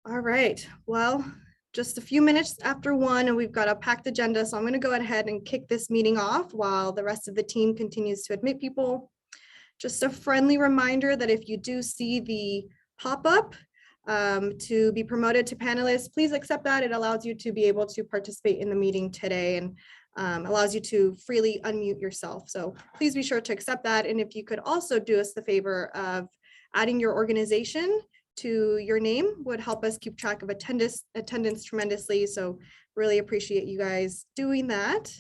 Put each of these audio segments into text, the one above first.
All right, well, just a few minutes after 1 and we've got a packed agenda, so I'm going to go ahead and kick this meeting off while the rest of the team continues to admit people. Just a friendly reminder that if you do see the pop-up to be promoted to panelists, please accept that. It allows you to be able to participate in the meeting today and allows you to freely unmute yourself. So please be sure to accept that. And if you could also do us the favor of adding your organization to your name would help us keep track of attendance tremendously. So really appreciate you guys doing that.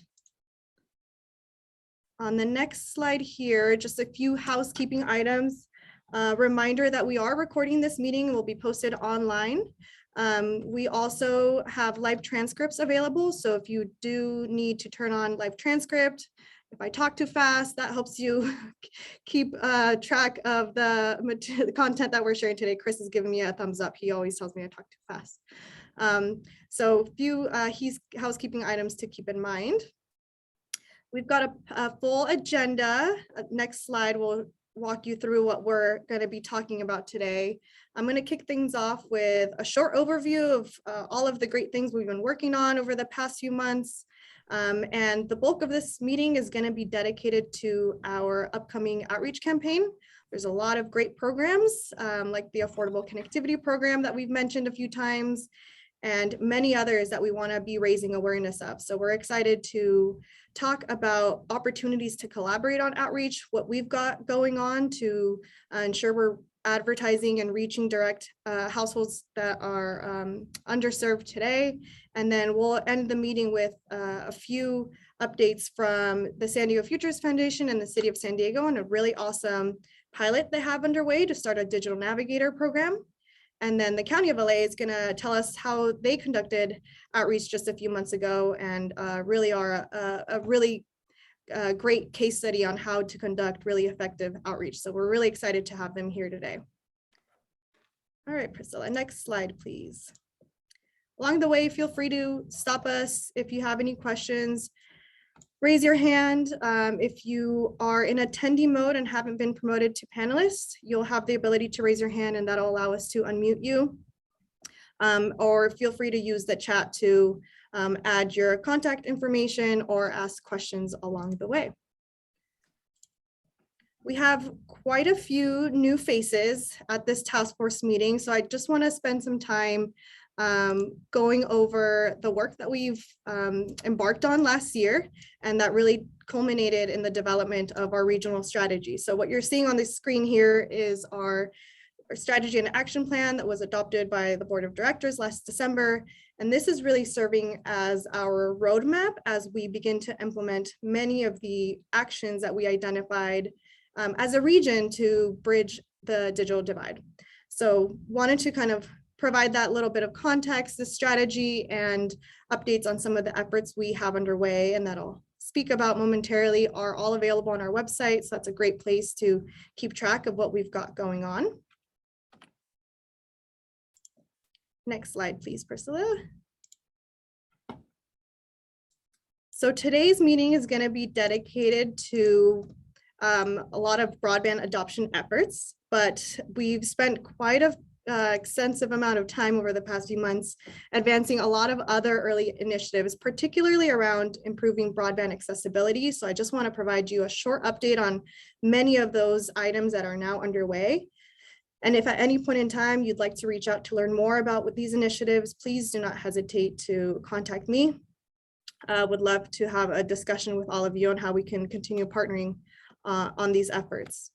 On the next slide here, just a few housekeeping items. Reminder that we are recording this meeting and will be posted online. We also have live transcripts available. So if you do need to turn on live transcript, if I talk too fast, that helps you keep track of the content that we're sharing today. Chris is giving me a thumbs up. He always tells me I talk too fast. So a few housekeeping items to keep in mind. We've got a full agenda. Next slide will walk you through what we're going to be talking about today. I'm going to kick things off with a short overview of all of the great things we've been working on over the past few months. And the bulk of this meeting is going to be dedicated to our upcoming outreach campaign. There's a lot of great programs like the Affordable Connectivity Program that we've mentioned a few times, and many others that we want to be raising awareness of. So we're excited to talk about opportunities to collaborate on outreach, what we've got going on to ensure we're advertising and reaching direct households that are underserved today. And then we'll end the meeting with a few updates from the San Diego Futures Foundation and the City of San Diego on a really awesome pilot they have underway to start a digital navigator program. And then the County of LA is going to tell us how they conducted outreach just a few months ago and really are a really great case study on how to conduct really effective outreach. So we're really excited to have them here today. All right, Priscilla, next slide, please. Along the way, feel free to stop us if you have any questions. Raise your hand. If you are in attendee mode and haven't been promoted to panelists, you'll have the ability to raise your hand and that'll allow us to unmute you. Or feel free to use the chat to add your contact information or ask questions along the way. We have quite a few new faces at this task force meeting, so I just want to spend some time going over the work that we've embarked on last year and that really culminated in the development of our regional strategy. So what you're seeing on the screen here is our strategy and action plan that was adopted by the board of directors last December. And this is really serving as our roadmap as we begin to implement many of the actions that we identified as a region to bridge the digital divide. So wanted to kind of provide that little bit of context, the strategy and updates on some of the efforts we have underway and that I'll speak about momentarily are all available on our website. So that's a great place to keep track of what we've got going on. Next slide, please, Priscilla. So today's meeting is going to be dedicated to a lot of broadband adoption efforts, but we've spent quite a extensive amount of time over the past few months advancing a lot of other early initiatives, particularly around improving broadband accessibility. So I just want to provide you a short update on many of those items that are now underway. And if at any point in time you'd like to reach out to learn more about what these initiatives, please do not hesitate to contact me. Would love to have a discussion with all of you on how we can continue partnering on these efforts.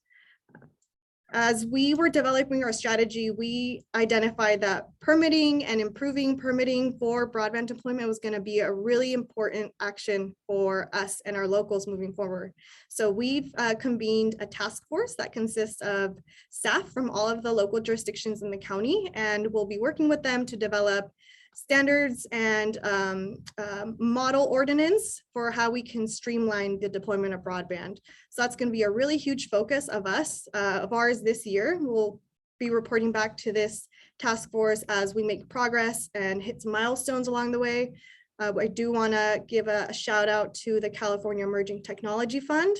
As we were developing our strategy, we identified that permitting and improving permitting for broadband deployment was going to be a really important action for us and our locals moving forward. So we've convened a task force that consists of staff from all of the local jurisdictions in the county, and we'll be working with them to develop standards and model ordinance for how we can streamline the deployment of broadband. So that's going to be a really huge focus of ours this year. We'll be reporting back to this task force as we make progress and hit some milestones along the way. I do want to give a shout out to the California Emerging Technology Fund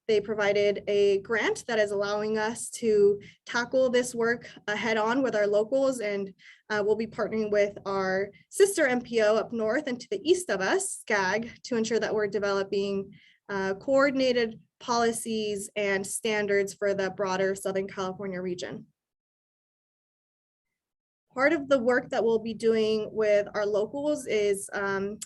They provided a grant that is allowing us to tackle this work head on with our locals, and we'll be partnering with our sister MPO up north and to the east of us, SCAG, to ensure that we're developing coordinated policies and standards for the broader Southern California region. Part of the work that we'll be doing with our locals is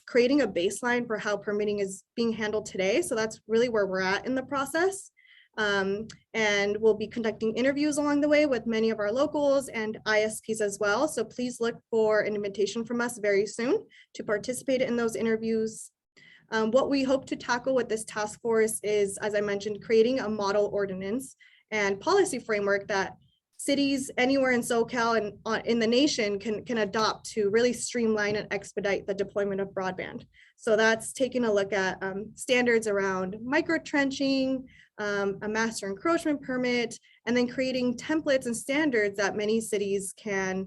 creating a baseline for how permitting is being handled today. So that's really where we're at in the process. And we'll be conducting interviews along the way with many of our locals and ISPs as well. So please look for an invitation from us very soon to participate in those interviews. What we hope to tackle with this task force is, as I mentioned, creating a model ordinance and policy framework that cities anywhere in SoCal and in the nation can adopt to really streamline and expedite the deployment of broadband. So that's taking a look at standards around micro trenching, a master encroachment permit, and then creating templates and standards that many cities can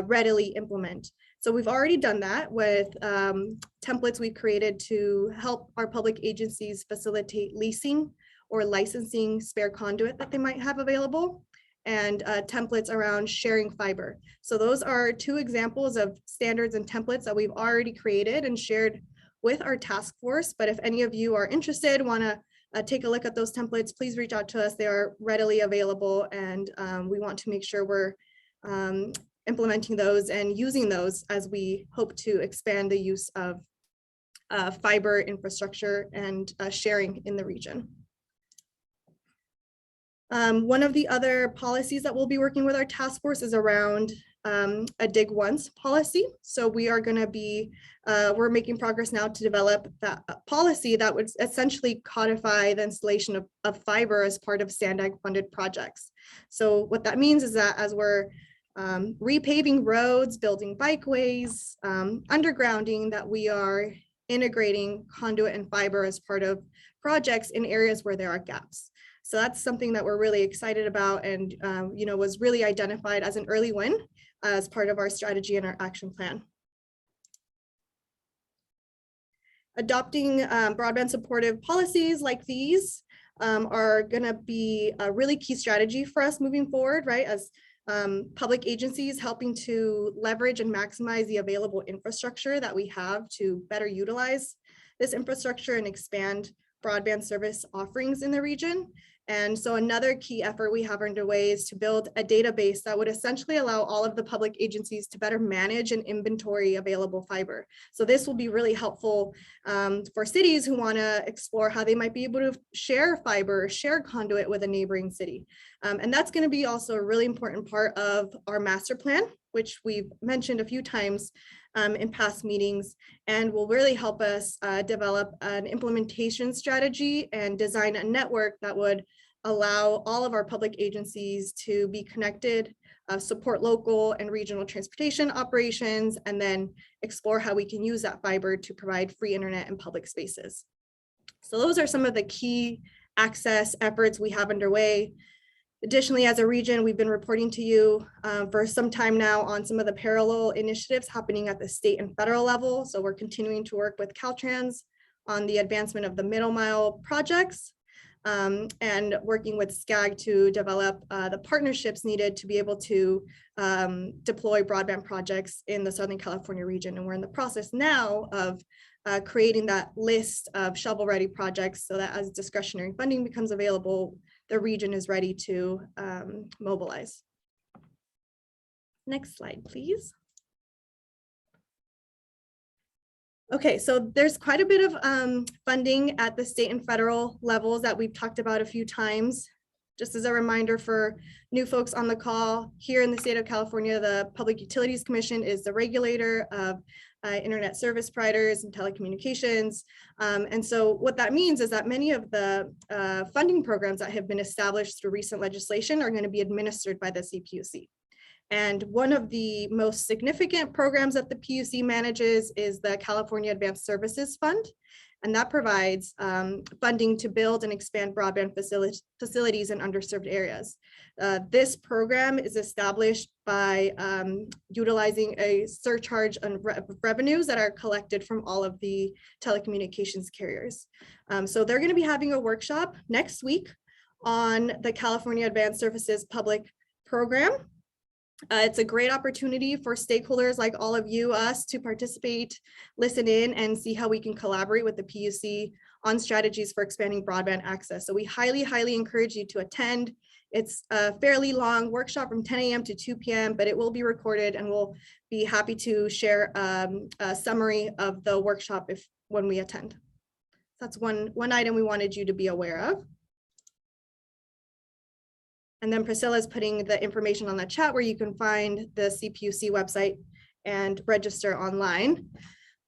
readily implement. So we've already done that with templates we created to help our public agencies facilitate leasing or licensing spare conduit that they might have available, and templates around sharing fiber. So those are two examples of standards and templates that we've already created and shared with our task force. But if any of you are interested, want to take a look at those templates, please reach out to us. They are readily available, and we want to make sure we're implementing those and using those as we hope to expand the use of fiber infrastructure and sharing in the region. One of the other policies that we'll be working with our task force is around a dig once policy. So we are going to be, we're making progress now to develop that policy that would essentially codify the installation of fiber as part of SANDAG funded projects. So what that means is that as we're repaving roads, building bikeways, undergrounding, that we are integrating conduit and fiber as part of projects in areas where there are gaps. So that's something that we're really excited about, and was really identified as an early win as part of our strategy and our action plan. Adopting broadband supportive policies like these are going to be a really key strategy for us moving forward, right? As public agencies helping to leverage and maximize the available infrastructure that we have to better utilize this infrastructure and expand broadband service offerings in the region. And so another key effort we have underway is to build a database that would essentially allow all of the public agencies to better manage and inventory available fiber. So this will be really helpful for cities who want to explore how they might be able to share fiber, share conduit with a neighboring city. And that's going to be also a really important part of our master plan, which we've mentioned a few times in past meetings, and will really help us develop an implementation strategy and design a network that would allow all of our public agencies to be connected, support local and regional transportation operations, and then explore how we can use that fiber to provide free internet in public spaces. So those are some of the key access efforts we have underway. Additionally, as a region, we've been reporting to you for some time now on some of the parallel initiatives happening at the state and federal level. So we're continuing to work with Caltrans on the advancement of the middle mile projects, and working with SCAG to develop the partnerships needed to be able to deploy broadband projects in the Southern California region. And we're in the process now of creating that list of shovel-ready projects so that as discretionary funding becomes available, the region is ready to mobilize. Next slide, please. Okay, so there's quite a bit of funding at the state and federal levels that we've talked about a few times. Just as a reminder for new folks on the call, here in the state of California, the Public Utilities Commission is the regulator of internet service providers and telecommunications. And so what that means is that many of the funding programs that have been established through recent legislation are going to be administered by the CPUC. And one of the most significant programs that the PUC manages is the California Advanced Services Fund. And that provides funding to build and expand broadband facilities in underserved areas. This program is established by utilizing a surcharge on revenues that are collected from all of the telecommunications carriers. So they're going to be having a workshop next week on the California Advanced Services Public Program. It's a great opportunity for stakeholders like all of you, us, to participate, listen in, and see how we can collaborate with the PUC on strategies for expanding broadband access. So we highly, highly encourage you to attend. It's a fairly long workshop from 10 a.m. to 2 p.m., but it will be recorded, and we'll be happy to share a summary of the workshop when we attend. That's one item we wanted you to be aware of. And then Priscilla is putting the information on the chat where you can find the CPUC website and register online.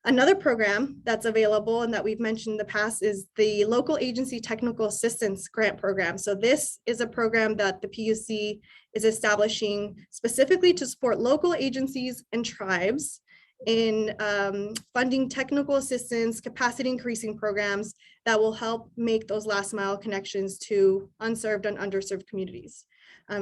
Another program that's available and that we've mentioned in the past is the Local Agency Technical Assistance Grant Program. So this is a program that the PUC is establishing specifically to support local agencies and tribes in funding technical assistance, capacity increasing programs that will help make those last mile connections to unserved and underserved communities.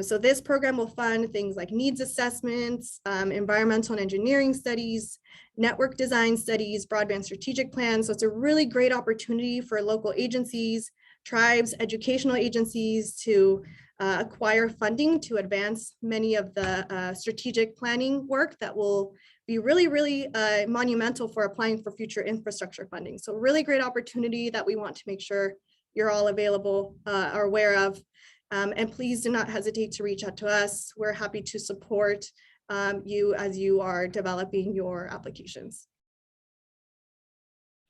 So this program will fund things like needs assessments, environmental and engineering studies, network design studies, broadband strategic plans. So it's a really great opportunity for local agencies, tribes, educational agencies to acquire funding to advance many of the strategic planning work that will be really, really monumental for applying for future infrastructure funding. So really great opportunity that we want to make sure you're all available or aware of. And please do not hesitate to reach out to us. We're happy to support you as you are developing your applications.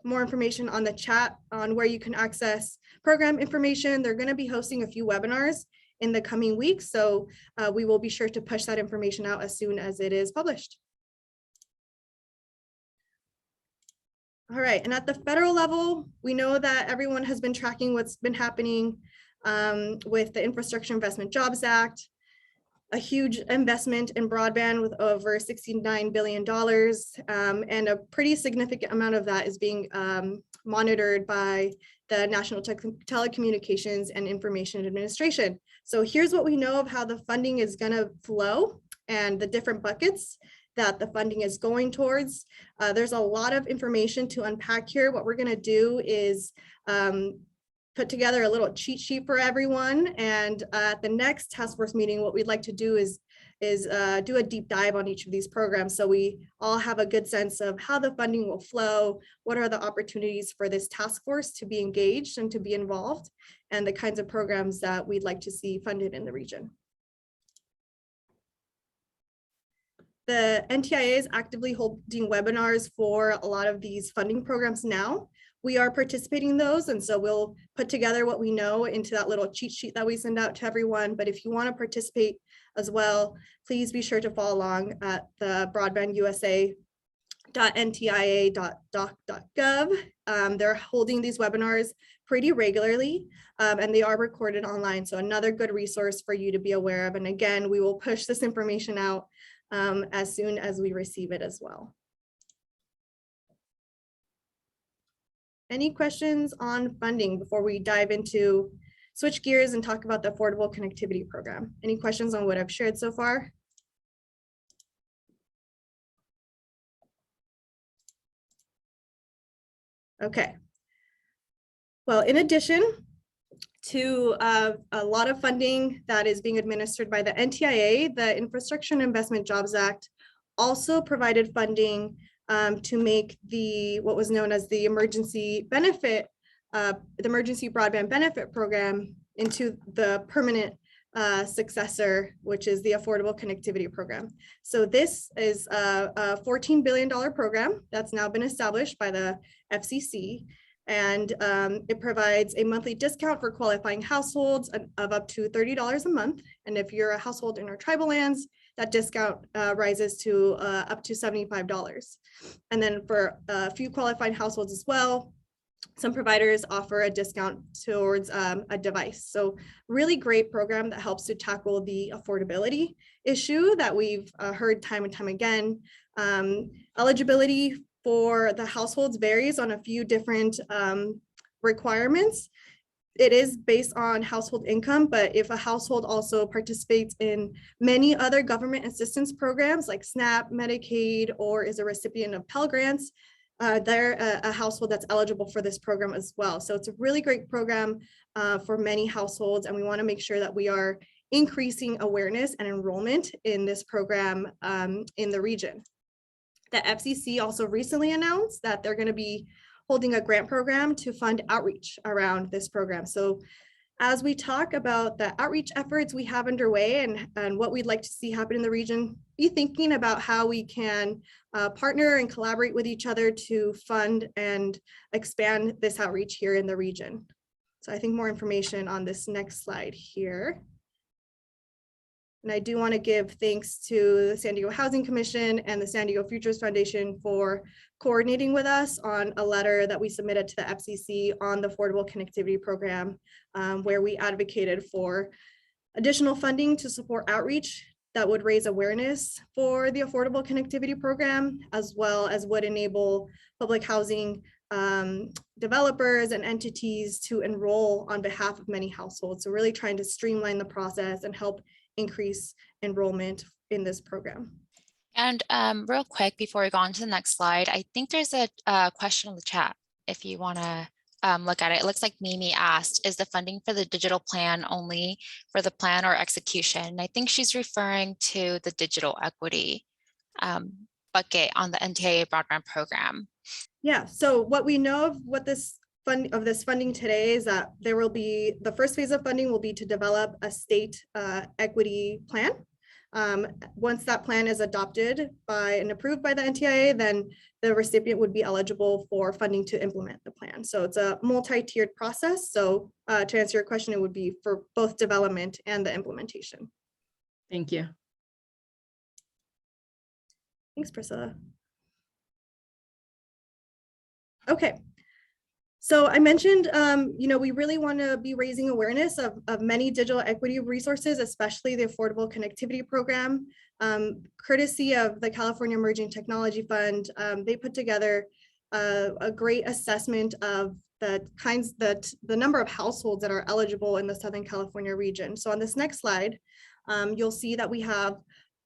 More information on the chat on where you can access program information. They're going to be hosting a few webinars in the coming weeks, so we will be sure to push that information out as soon as it is published. All right, and at the federal level, we know that everyone has been tracking what's been happening with the Infrastructure Investment Jobs Act, a huge investment in broadband with over $69 billion, and a pretty significant amount of that is being monitored by the National Telecommunications and Information Administration. So here's what we know of how the funding is going to flow and the different buckets that the funding is going towards. There's a lot of information to unpack here. What we're going to do is put together a little cheat sheet for everyone. And at the next task force meeting, what we'd like to do is do a deep dive on each of these programs, so we all have a good sense of how the funding will flow, what are the opportunities for this task force to be engaged and to be involved, and the kinds of programs that we'd like to see funded in the region. The NTIA is actively holding webinars for a lot of these funding programs now. We are participating in those, and so we'll put together what we know into that little cheat sheet that we send out to everyone. But if you want to participate as well, please be sure to follow along at the broadbandusa.ntia.doc.gov. They're holding these webinars pretty regularly, and they are recorded online. So another good resource for you to be aware of. And again, we will push this information out as soon as we receive it as well. Any questions on funding before we dive into switch gears and talk about the Affordable Connectivity Program? Any questions on what I've shared so far? Okay. Well, in addition to a lot of funding that is being administered by the NTIA, the Infrastructure and Investment Jobs Act also provided funding to make what was known as the emergency broadband benefit program into the permanent successor, which is the Affordable Connectivity Program. So this is a $14 billion program that's now been established by the FCC, and it provides a monthly discount for qualifying households of up to $30 a month. And if you're a household in our tribal lands, that discount rises to up to $75. And then for a few qualified households as well, some providers offer a discount towards a device. So really great program that helps to tackle the affordability issue that we've heard time and time again. Eligibility for the households varies on a few different requirements. It is based on household income, but if a household also participates in many other government assistance programs like SNAP, Medicaid, or is a recipient of Pell Grants, they're a household that's eligible for this program as well. So it's a really great program for many households, and we want to make sure that we are increasing awareness and enrollment in this program in the region. The FCC also recently announced that they're going to be holding a grant program to fund outreach around this program. So as we talk about the outreach efforts we have underway and what we'd like to see happen in the region, be thinking about how we can partner and collaborate with each other to fund and expand this outreach here in the region. So I think more information on this next slide here. And I do want to give thanks to the San Diego Housing Commission and the San Diego Futures Foundation for coordinating with us on a letter that we submitted to the FCC on the Affordable Connectivity Program, where we advocated for additional funding to support outreach that would raise awareness for the Affordable Connectivity Program, as well as would enable public housing developers and entities to enroll on behalf of many households. So really trying to streamline the process and help increase enrollment in this program. And real quick, before we go on to the next slide, I think there's a question in the chat if you want to look at it. It looks like Mimi asked, is the funding for the digital plan only for the plan or execution? And I think she's referring to the digital equity bucket on the NTIA broadband program. Yeah, so what we know of what this funding today is that there will be, the first phase of funding will be to develop a state equity plan. Once that plan is adopted by and approved by the NTIA, then the recipient would be eligible for funding to implement the plan. So it's a multi-tiered process. So to answer your question, it would be for both development and the implementation. Thank you. Thanks, Priscilla. Okay. So I mentioned, we really want to be raising awareness of many digital equity resources, especially the Affordable Connectivity Program. Courtesy of the California Emerging Technology Fund, they put together a great assessment of the number of households that are eligible in the Southern California region. So on this next slide, you'll see that we have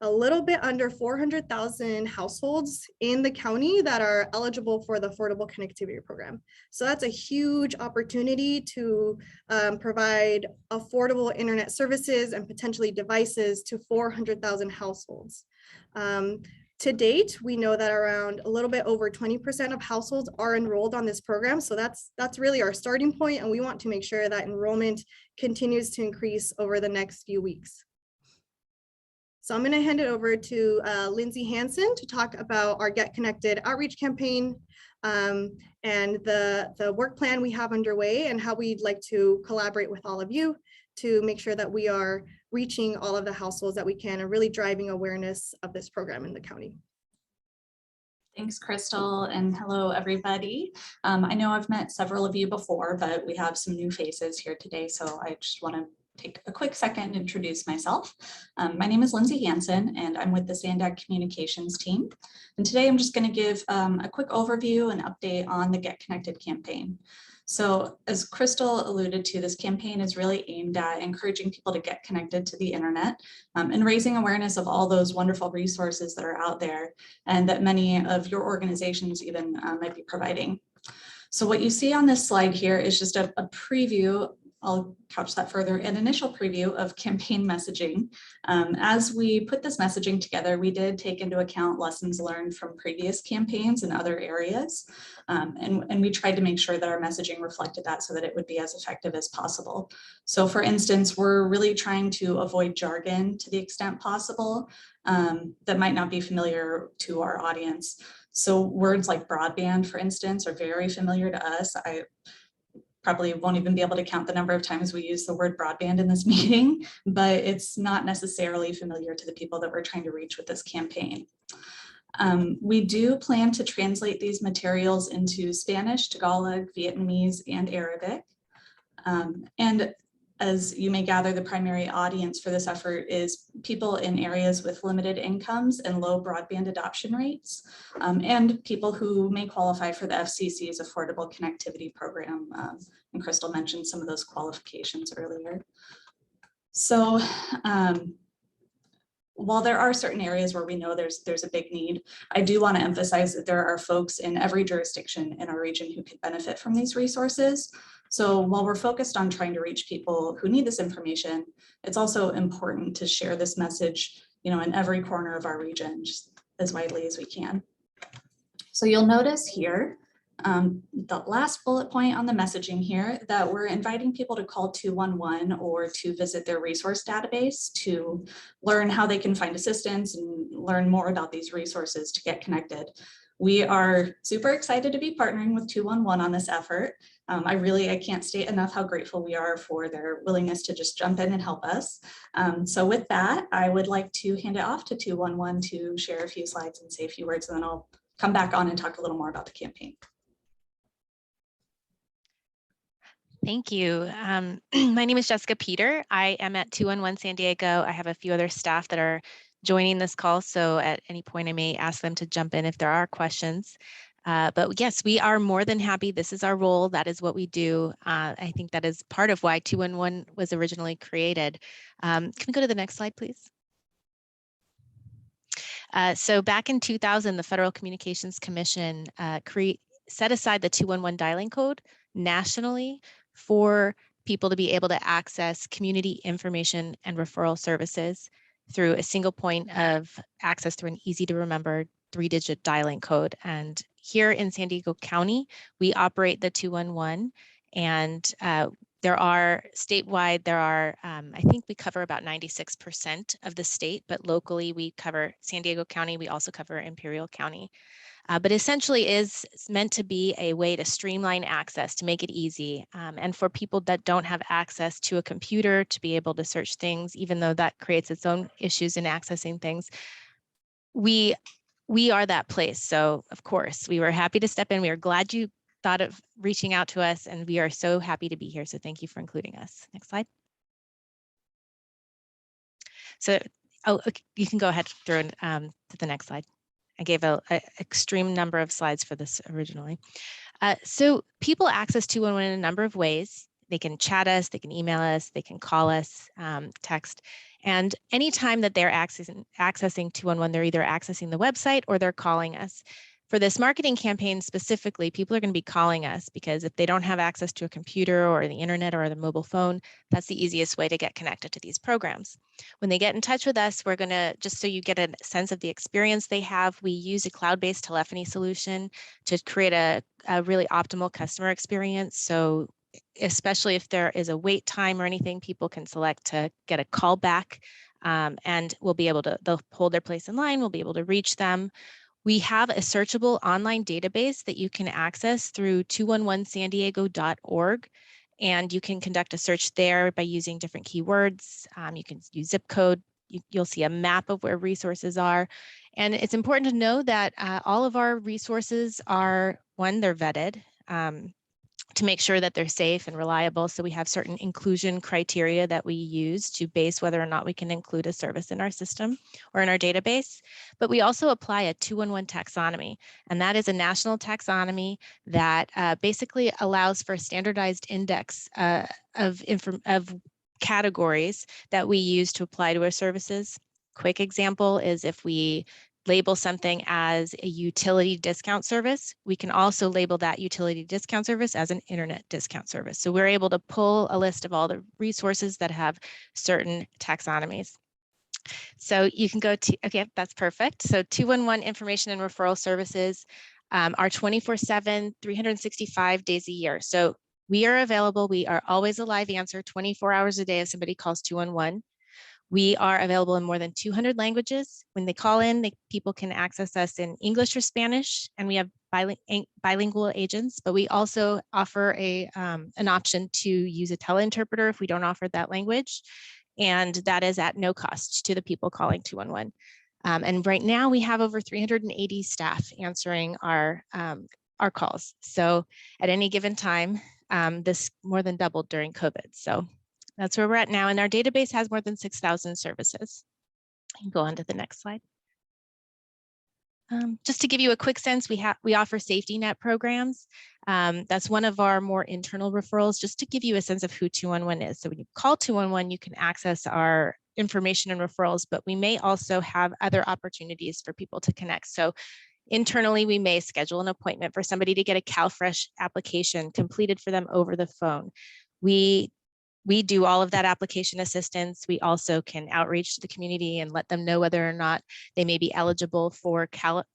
a little bit under 400,000 households in the county that are eligible for the Affordable Connectivity Program. So that's a huge opportunity to provide affordable internet services and potentially devices to 400,000 households. To date, we know that around a little bit over 20% of households are enrolled on this program. So that's really our starting point, and we want to make sure that enrollment continues to increase over the next few weeks. So I'm going to hand it over to Lindsay Hansen to talk about our Get Connected outreach campaign and the work plan we have underway and how we'd like to collaborate with all of you to make sure that we are reaching all of the households that we can and really driving awareness of this program in the county. Thanks, Crystal, and hello, everybody. I know I've met several of you before, but we have some new faces here today, so I just want to take a quick second to introduce myself. My name is Lindsay Hansen, and I'm with the Telecommunications team. And today I'm just going to give a quick overview and update on the Get Connected campaign. So as Crystal alluded to, this campaign is really aimed at encouraging people to get connected to the internet and raising awareness of all those wonderful resources that are out there and that many of your organizations even might be providing. So what you see on this slide here is just a preview. I'll couch that further, an initial preview of campaign messaging. As we put this messaging together, we did take into account lessons learned from previous campaigns in other areas. And we tried to make sure that our messaging reflected that so that it would be as effective as possible. So for instance, we're really trying to avoid jargon to the extent possible that might not be familiar to our audience. So words like broadband, for instance, are very familiar to us. I probably won't even be able to count the number of times we use the word broadband in this meeting, but it's not necessarily familiar to the people that we're trying to reach with this campaign. We do plan to translate these materials into Spanish, Tagalog, Vietnamese, and Arabic. And As you may gather, the primary audience for this effort is people in areas with limited incomes and low broadband adoption rates, and people who may qualify for the FCC's Affordable Connectivity Program. And Crystal mentioned some of those qualifications earlier. So while there are certain areas where we know there's a big need, I do want to emphasize that there are folks in every jurisdiction in our region who could benefit from these resources. So while we're focused on trying to reach people who need this information, it's also important to share this message, in every corner of our region, just as widely as we can. So you'll notice here, the last bullet point on the messaging here, that we're inviting people to call 211 or to visit their resource database to learn how they can find assistance and learn more about these resources to get connected. We are super excited to be partnering with 211 on this effort. I can't state enough how grateful we are for their willingness to just jump in and help us. So with that, I would like to hand it off to 211 to share a few slides and say a few words, and then I'll come back on and talk a little more about the campaign. Thank you. My name is Jessica Peter. I am at 211 San Diego. I have a few other staff that are joining this call, so at any point I may ask them to jump in if there are questions. But yes, we are more than happy. This is our role. That is what we do. I think that is part of why 211 was originally created. Can we go to the next slide, please? So back in 2000, the Federal Communications Commission set aside the 211 dialing code nationally for people to be able to access community information and referral services through a single point of access through an easy to remember 3-digit dialing code. And here in San Diego County, we operate the 211, and there are statewide, I think we cover about 96% of the state, but locally we cover San Diego County. We also cover Imperial County. But essentially is meant to be a way to streamline access, to make it easy, and for people that don't have access to a computer to be able to search things, even though that creates its own issues in accessing things. We are that place. So of course, we were happy to step in. We are glad you thought of reaching out to us, and we are so happy to be here. So thank you for including us. Next slide. So, okay, you can go ahead through to the next slide. I gave an extreme number of slides for this originally. So people access 211 in a number of ways. They can chat us, they can email us, they can call us, text. And anytime that they're accessing 211, they're either accessing the website or they're calling us. For this marketing campaign specifically, people are going to be calling us because if they don't have access to a computer or the internet or the mobile phone, that's the easiest way to get connected to these programs. When they get in touch with us, we're going to, just so you get a sense of the experience they have, we use a cloud-based telephony solution to create a really optimal customer experience. So especially if there is a wait time or anything, people can select to get a call back, and we'll be able to, they'll hold their place in line, we'll be able to reach them. We have a searchable online database that you can access through 211sandiego.org, and you can conduct a search there by using different keywords. You can use zip code. You'll see a map of where resources are. And it's important to know that all of our resources are, one, they're vetted to make sure that they're safe and reliable. So we have certain inclusion criteria that we use to base whether or not we can include a service in our system or in our database. But we also apply a 211 taxonomy, and that is a national taxonomy that basically allows for a standardized index of categories that we use to apply to our services. Quick example is if we label something as a utility discount service, we can also label that utility discount service as an internet discount service. So we're able to pull a list of all the resources that have certain taxonomies. So you can go to, okay, that's perfect. So 211 information and referral services are 24/7, 365 days a year. So we are available. We are always a live answer 24 hours a day if somebody calls 211. We are available in more than 200 languages. When they call in, people can access us in English or Spanish, and we have bilingual agents, but we also offer an option to use a teleinterpreter if we don't offer that language, and that is at no cost to the people calling 211. And right now we have over 380 staff answering our calls. So at any given time, this more than doubled during COVID. So That's where we're at now. And our database has more than 6,000 services. You can go on to the next slide. Just to give you a quick sense, we offer safety net programs. That's one of our more internal referrals, just to give you a sense of who 211 is. So when you call 211, you can access our information and referrals, but we may also have other opportunities for people to connect. So internally, we may schedule an appointment for somebody to get a CalFresh application completed for them over the phone. We do all of that application assistance. We also can outreach to the community and let them know whether or not they may be eligible for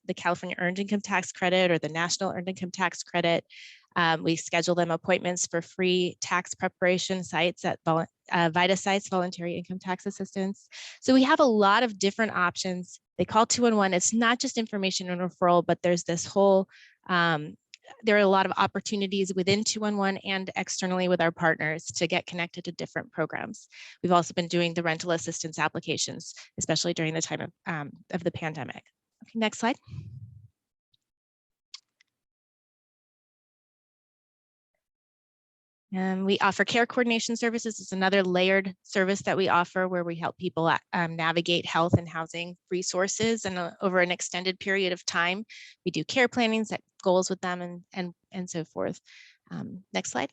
the California Earned Income Tax Credit or the National Earned Income Tax Credit. We schedule them appointments for free tax preparation sites at VITA sites, Voluntary Income Tax Assistance. So we have a lot of different options. They call 211. It's not just information and referral, but there's this whole there are a lot of opportunities within 211 and externally with our partners to get connected to different programs. We've also been doing the rental assistance applications, especially during the time of the pandemic. Okay, next slide. We offer care coordination services. It's another layered service that we offer where we help people navigate health and housing resources and over an extended period of time. We do care planning, set goals with them and so forth. Next slide.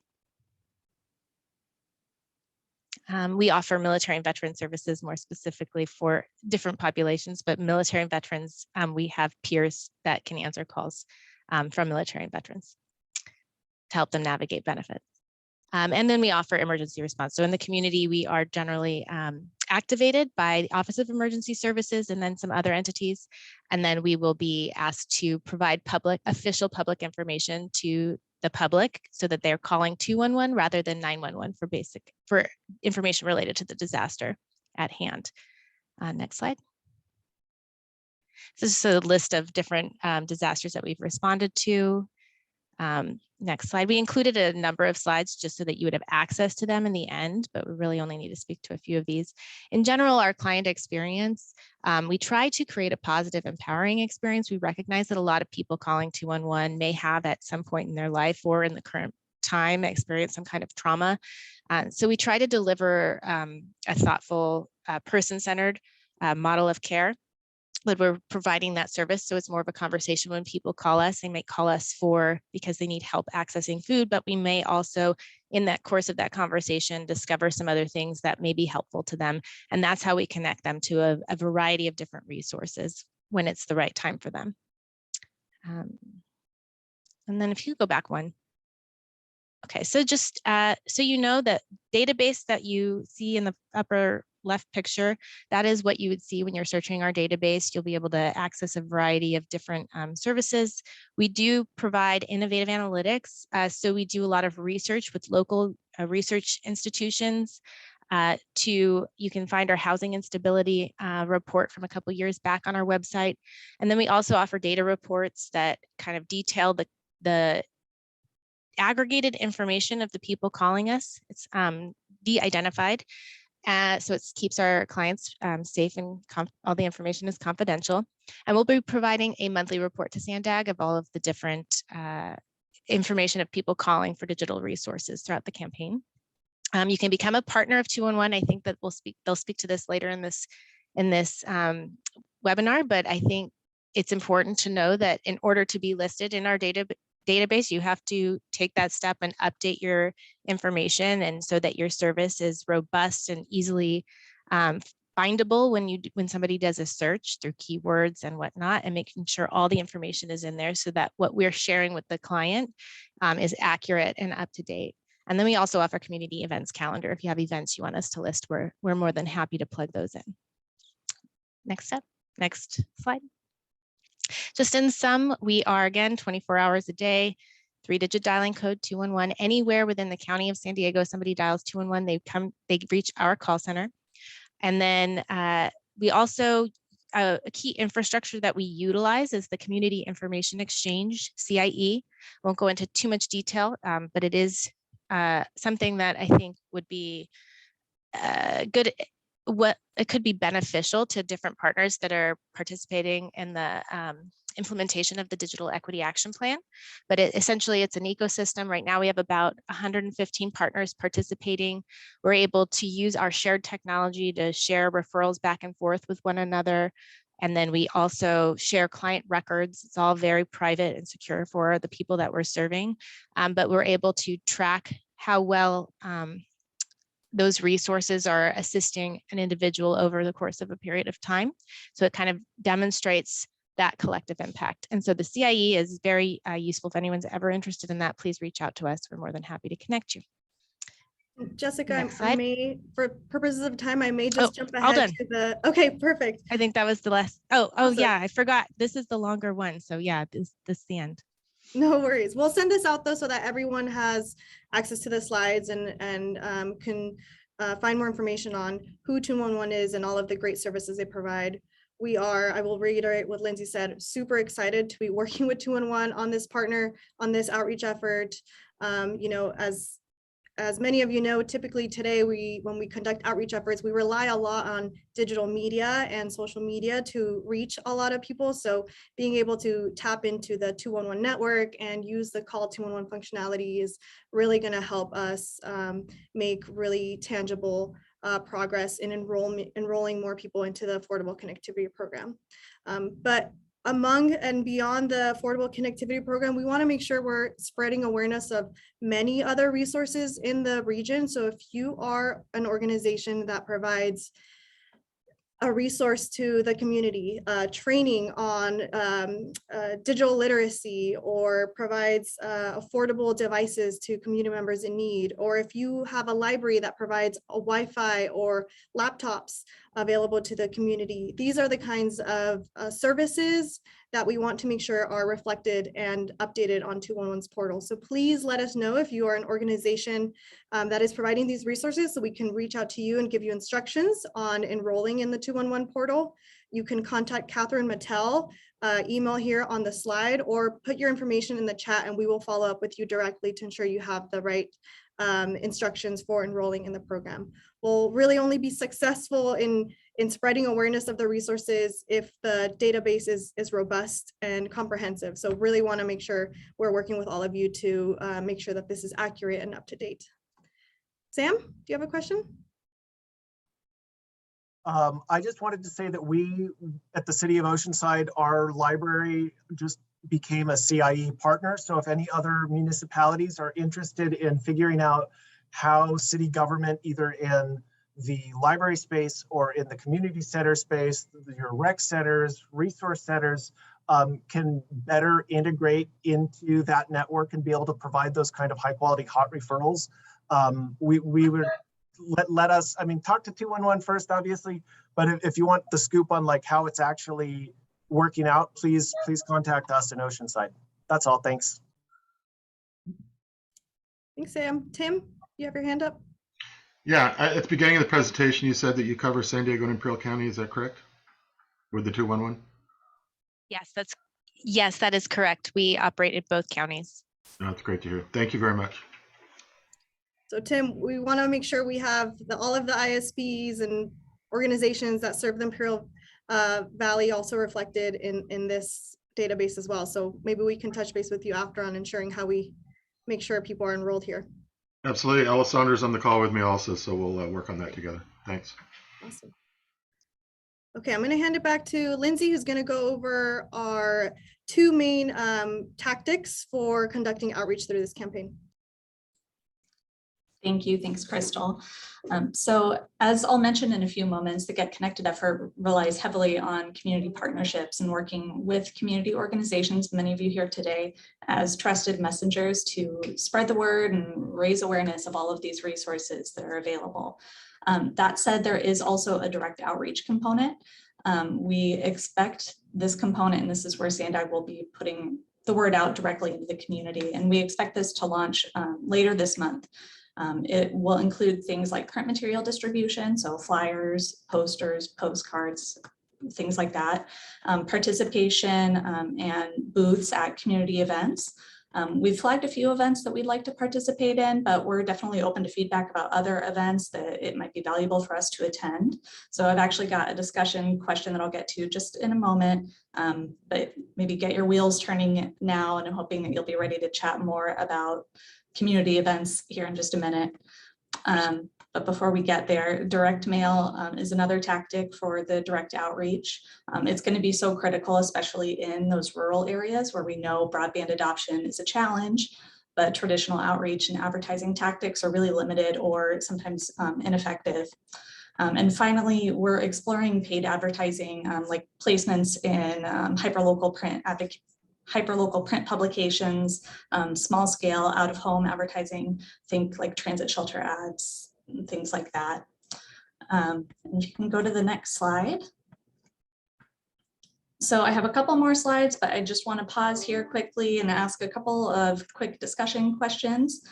We offer military and veteran services more specifically for different populations, but military and veterans, we have peers that can answer calls from military and veterans to help them navigate benefits. And then we offer emergency response. So in the community, we are generally activated by the Office of Emergency Services and then some other entities. And then we will be asked to provide official public information to the public so that they're calling 211 rather than 911 for information related to the disaster at hand. Next slide. This is a list of different disasters that we've responded to. Next slide. We included a number of slides just so that you would have access to them in the end, but we really only need to speak to a few of these. In general, our client experience, we try to create a positive, empowering experience. We recognize that a lot of people calling 211 may have at some point in their life or in the current time experienced some kind of trauma. So we try to deliver a thoughtful, person-centered model of care. But we're providing that service. So it's more of a conversation when people call us. They may call us because they need help accessing food, but we may also, in that course of that conversation, discover some other things that may be helpful to them. And that's how we connect them to a variety of different resources when it's the right time for them. And then if you go back one. Okay, so just so you know, that database that you see in the upper left picture, that is what you would see when you're searching our database. You'll be able to access a variety of different services. We do provide innovative analytics. So we do a lot of research with local research institutions. You can find our housing instability report from a couple years back on our website. And then we also offer data reports that kind of detail the aggregated information of the people calling us. It's de-identified. So it keeps our clients safe and all the information is confidential. And we'll be providing a monthly report to SANDAG of all of the different information of people calling for digital resources throughout the campaign. You can become a partner of 211. I think that they'll speak to this later in this webinar, but I think it's important to know that in order to be listed in our database, you have to take that step and update your information, and so that your service is robust and easily findable when somebody does a search through keywords and whatnot, and making sure all the information is in there so that what we're sharing with the client is accurate and up to date. And then we also offer community events calendar. If you have events you want us to list, we're more than happy to plug those in. Next slide. Just in sum, we are, again, 24 hours a day, 3-digit dialing code 211. Anywhere within the county of San Diego, somebody dials 211, they reach our call center. And then we also, a key infrastructure that we utilize is the Community Information Exchange, CIE. Won't go into too much detail, but it is something that I think would be good. It could be beneficial to different partners that are participating in the implementation of the Digital Equity Action Plan. But essentially, it's an ecosystem. Right now, we have about 115 partners participating. We're able to use our shared technology to share referrals back and forth with one another. And then we also share client records. It's all very private and secure for the people that we're serving. But we're able to track how well those resources are assisting an individual over the course of a period of time. So it kind of demonstrates that collective impact. And so the CIE is very useful. If anyone's ever interested in that, please reach out to us. We're more than happy to connect you. Jessica, I may, for purposes of time, I may just jump all ahead done. to the, okay, perfect. I think that was the last. Oh, Awesome. yeah, I forgot. This is the longer one. So yeah, this is the end. No worries. We'll send this out though, so that everyone has access to the slides and can find more information on who 211 is and all of the great services they provide. We are, I will reiterate what Lindsay said, super excited to be working with 211 on this partner, on this outreach effort. You know, as many of you know, typically today, when we conduct outreach efforts, we rely a lot on digital media and social media to reach a lot of people. So being able to tap into the 211 network and use the call 211 functionality is really going to help us make really tangible progress in enrolling more people into the Affordable Connectivity Program. But among and beyond the Affordable Connectivity Program, we want to make sure we're spreading awareness of many other resources in the region. So if you are an organization that provides a resource to the community, training on digital literacy, or provides affordable devices to community members in need, or if you have a library that provides a Wi-Fi or laptops available to the community, these are the kinds of services that we want to make sure are reflected and updated on 211's portal. So please let us know if you are an organization that is providing these resources, so we can reach out to you and give you instructions on enrolling in the 211 portal. You can contact Catherine Mattel, email here on the slide, or put your information in the chat and we will follow up with you directly to ensure you have the right instructions for enrolling in the program. We'll really only be successful in spreading awareness of the resources if the database is robust and comprehensive. So really want to make sure we're working with all of you to make sure that this is accurate and up to date. Sam, do you have a question? I just wanted to say that we at the City of Oceanside, our library just became a CIE partner. So if any other municipalities are interested in figuring out how city government, either in the library space or in the community center space, your rec centers, resource centers, can better integrate into that network and be able to provide those kind of high quality hot referrals, we would let us, I mean, talk to 211 first, obviously, but if you want the scoop on like how it's actually working out, please contact us in Oceanside. That's all. Thanks. Thanks, Sam. Tim, you have your hand up? Yeah, at the beginning of the presentation, you said that you cover San Diego and Imperial County. Is that correct? With the 211? Yes, that is correct. We operate in both counties. Oh, that's great to hear. Thank you very much. So Tim, we want to make sure we have all of the ISPs and organizations that serve the Imperial Valley also reflected in this database as well. So maybe we can touch base with you after on ensuring how we make sure people are enrolled here. Absolutely. Ella Saunders on the call with me also, so we'll work on that together. Thanks. Awesome. Okay, I'm going to hand it back to Lindsay, who's going to go over our two main tactics for conducting outreach through this campaign. Thank you. Thanks, Crystal. So as I'll mention in a few moments, the Get Connected effort relies heavily on community partnerships and working with community organizations, many of you here today, as trusted messengers to spread the word and raise awareness of all of these resources that are available. That said, there is also a direct outreach component. We expect this component, and this is where Sandi will be putting the word out directly into the community, and we expect this to launch later this month. It will include things like print material distribution, so flyers, posters, postcards, things like that, participation and booths at community events, We've flagged a few events that we'd like to participate in, but we're definitely open to feedback about other events that it might be valuable for us to attend. So I've actually got a discussion question that I'll get to just in a moment, but maybe get your wheels turning now, and I'm hoping that you'll be ready to chat more about community events here in just a minute. But before we get there, direct mail is another tactic for the direct outreach. It's going to be so critical, especially in those rural areas where we know broadband adoption is a challenge, but traditional outreach and advertising tactics are really limited or sometimes ineffective. And finally, we're exploring paid advertising like placements in hyperlocal print publications, small scale out of home advertising, think like transit shelter ads, and things like that. And if you can go to the next slide. So I have a couple more slides, but I just want to pause here quickly and ask a couple of quick discussion questions.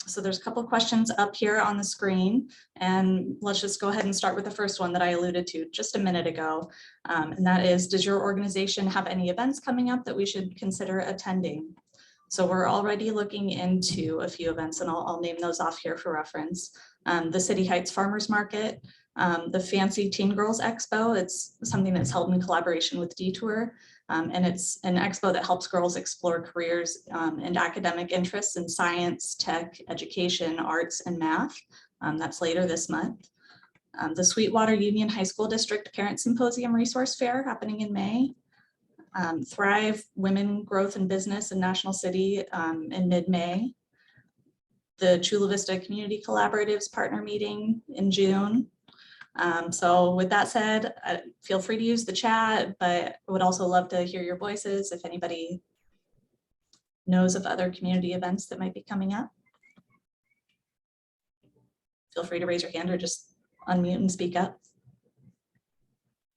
So there's a couple of questions up here on the screen, and let's just go ahead and start with the first one that I alluded to just a minute ago. And that is, does your organization have any events coming up that we should consider attending? So we're already looking into a few events, and I'll name those off here for reference. The City Heights Farmers Market, the Fancy Teen Girls Expo. It's something that's held in collaboration with Detour. And it's an expo that helps girls explore careers and academic interests in science, tech, education, arts, and math. That's later this month. The Sweetwater Union High School District Parent Symposium Resource Fair happening in May. Thrive Women Growth and Business in National City in mid-May. The Chula Vista Community Collaboratives Partner Meeting in June. So with that said, feel free to use the chat, but I would also love to hear your voices if anybody knows of other community events that might be coming up. Feel free to raise your hand or just unmute and speak up.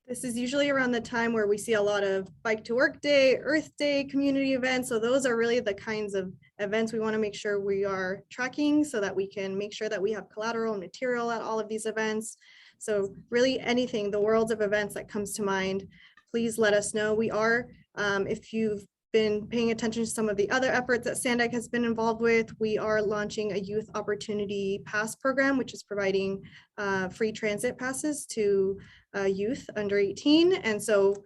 This is usually around the time where we see a lot of Bike to Work Day, Earth Day community events. So those are really the kinds of events we want to make sure we are tracking so that we can make sure that we have collateral and material at all of these events. So really anything, the worlds of events that comes to mind, please let us know. We are, if you've been paying attention to some of the other efforts that Sandag has been involved with, we are launching a youth opportunity pass program, which is providing free transit passes to youth under 18. And so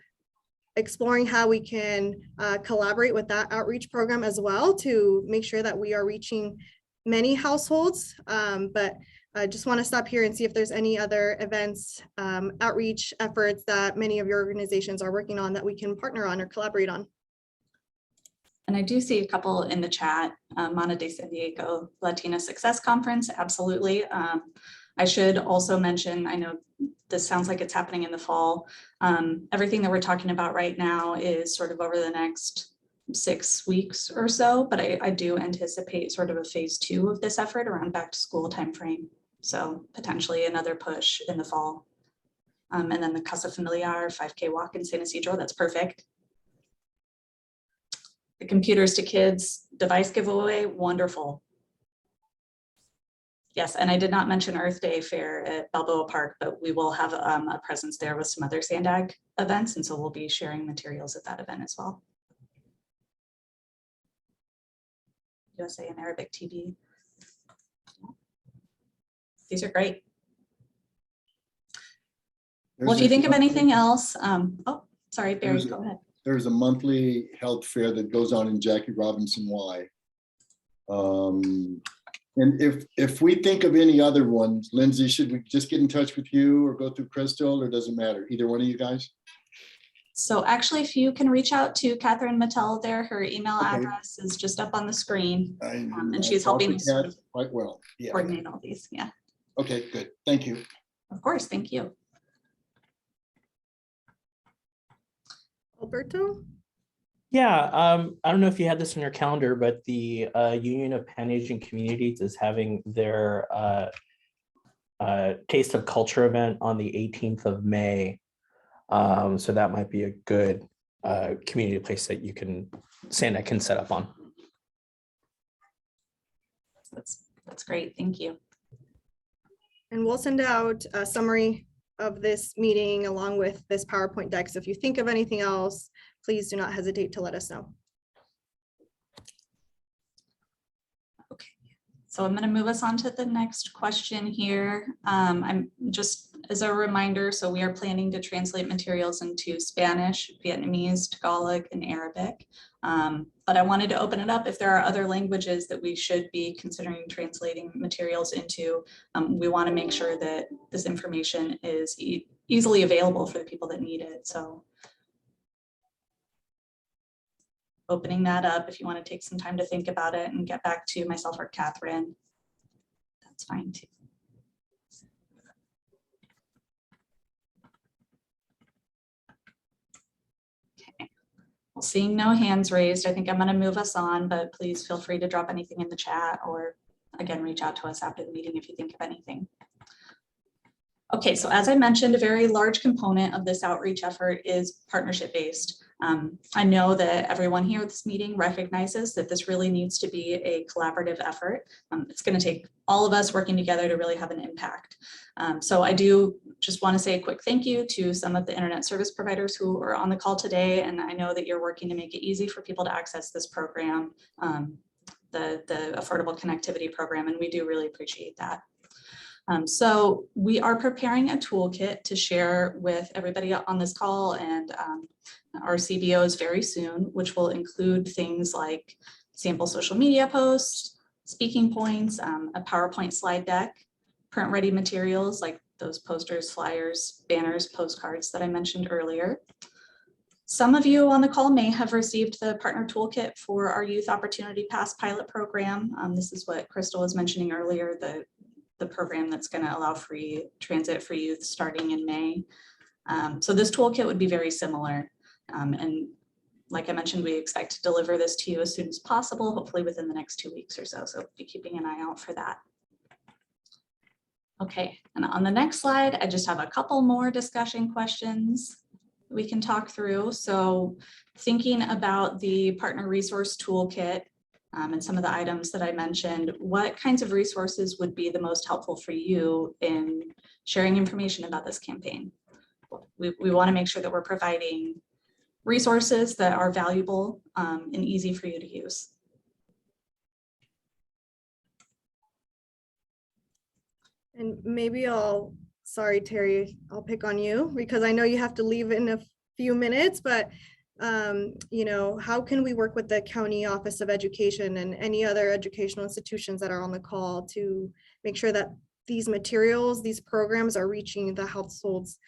exploring how we can collaborate with that outreach program as well to make sure that we are reaching many households. But I just want to stop here and see if there's any other events, outreach efforts that many of your organizations are working on that we can partner on or collaborate on. And I do see a couple in the chat. Mana de San Diego Latina Success Conference, absolutely. I should also mention, I know this sounds like it's happening in the fall. Everything that we're talking about right now is sort of over the next 6 weeks or so, but I do anticipate sort of a phase 2 of this effort around back to school timeframe. So potentially another push in the fall. And then the Casa Familiar 5K walk in San Isidro, that's perfect. The Computers to Kids device giveaway, wonderful. Yes, and I did not mention Earth Day Fair at Balboa Park, but we will have a presence there with some other Sandag events, and so we'll be sharing materials at that event as well. USA and Arabic TV. These are great. Well, if you think of anything else, oh, sorry, Barry, go ahead. There's a monthly health fair that goes on in Jackie Robinson Y. And if we think of any other ones, Lindsay, should we just get in touch with you or go through Crystal, or does it matter? Either one of you guys? So actually, if you can reach out to Catherine Mattel there, her email address is just up on the screen. And she's helping us quite well. Coordinate all these. Yeah. Okay, good. Thank you. Of course. Thank you. Alberto? Yeah, I don't know if you had this in your calendar, but the Union of Pan-Asian Communities is having their Taste of Culture event on the 18th of May. So that might be a good community place that you can, Sandag can set up on. That's great. Thank you. And we'll send out a summary of this meeting along with this PowerPoint deck. So if you think of anything else, please do not hesitate to let us know. So I'm going to move us on to the next question here. I'm just as a reminder, so we are planning to translate materials into Spanish, Vietnamese, Tagalog, and Arabic. But I wanted to open it up if there are other languages that we should be considering translating materials into. We want to make sure that this information is easily available for the people that need it. So opening that up, if you want to take some time to think about it and get back to myself or Catherine, that's fine too. Okay, well, seeing no hands raised, I think I'm going to move us on, but please feel free to drop anything in the chat or again, reach out to us after the meeting if you think of anything. Okay, so as I mentioned, a very large component of this outreach effort is partnership based. I know that everyone here at this meeting recognizes that this really needs to be a collaborative effort. It's going to take all of us working together to really have an impact. So I do just want to say a quick thank you to some of the internet service providers who are on the call today. And I know that you're working to make it easy for people to access this program, the Affordable Connectivity Program, and we do really appreciate that. So we are preparing a toolkit to share with everybody on this call and our CBOs very soon, which will include things like sample social media posts, speaking points, a PowerPoint slide deck, print ready materials like those posters, flyers, banners, postcards that I mentioned earlier. Some of you on the call may have received the partner toolkit for our Youth Opportunity Pass pilot program. This is what Crystal was mentioning earlier, the program that's going to allow free transit for youth starting in May. So this toolkit would be very similar. And like I mentioned, we expect to deliver this to you as soon as possible, hopefully within the next 2 weeks or so. So be keeping an eye out for that. Okay, and on the next slide, I just have a couple more discussion questions we can talk through. So thinking about the partner resource toolkit, and some of the items that I mentioned, what kinds of resources would be the most helpful for you in sharing information about this campaign? We want to make sure that we're providing resources that are valuable and easy for you to use. And maybe sorry, Terry, I'll pick on you because I know you have to leave in a few minutes, but you know, how can we work with the County Office of Education and any other educational institutions that are on the call to make sure that these materials, these programs are reaching the households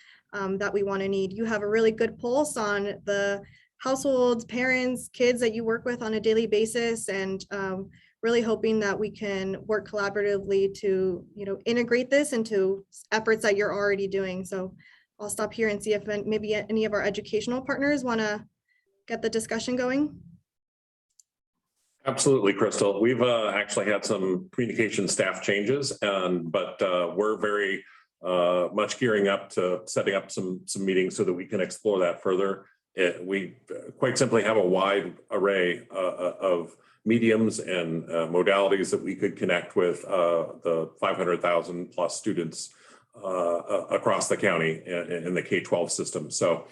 that we want to need? You have a really good pulse on the households, parents, kids that you work with on a daily basis, and really hoping that we can work collaboratively to, you know, integrate this into efforts that you're already doing. So I'll stop here and see if maybe any of our educational partners want to get the discussion going. Absolutely, Crystal. We've actually had some communication staff changes, but we're very much gearing up to setting up some meetings so that we can explore that further. We quite simply have a wide array of mediums and modalities that we could connect with the 500,000 plus students across the county in the K-12 system. So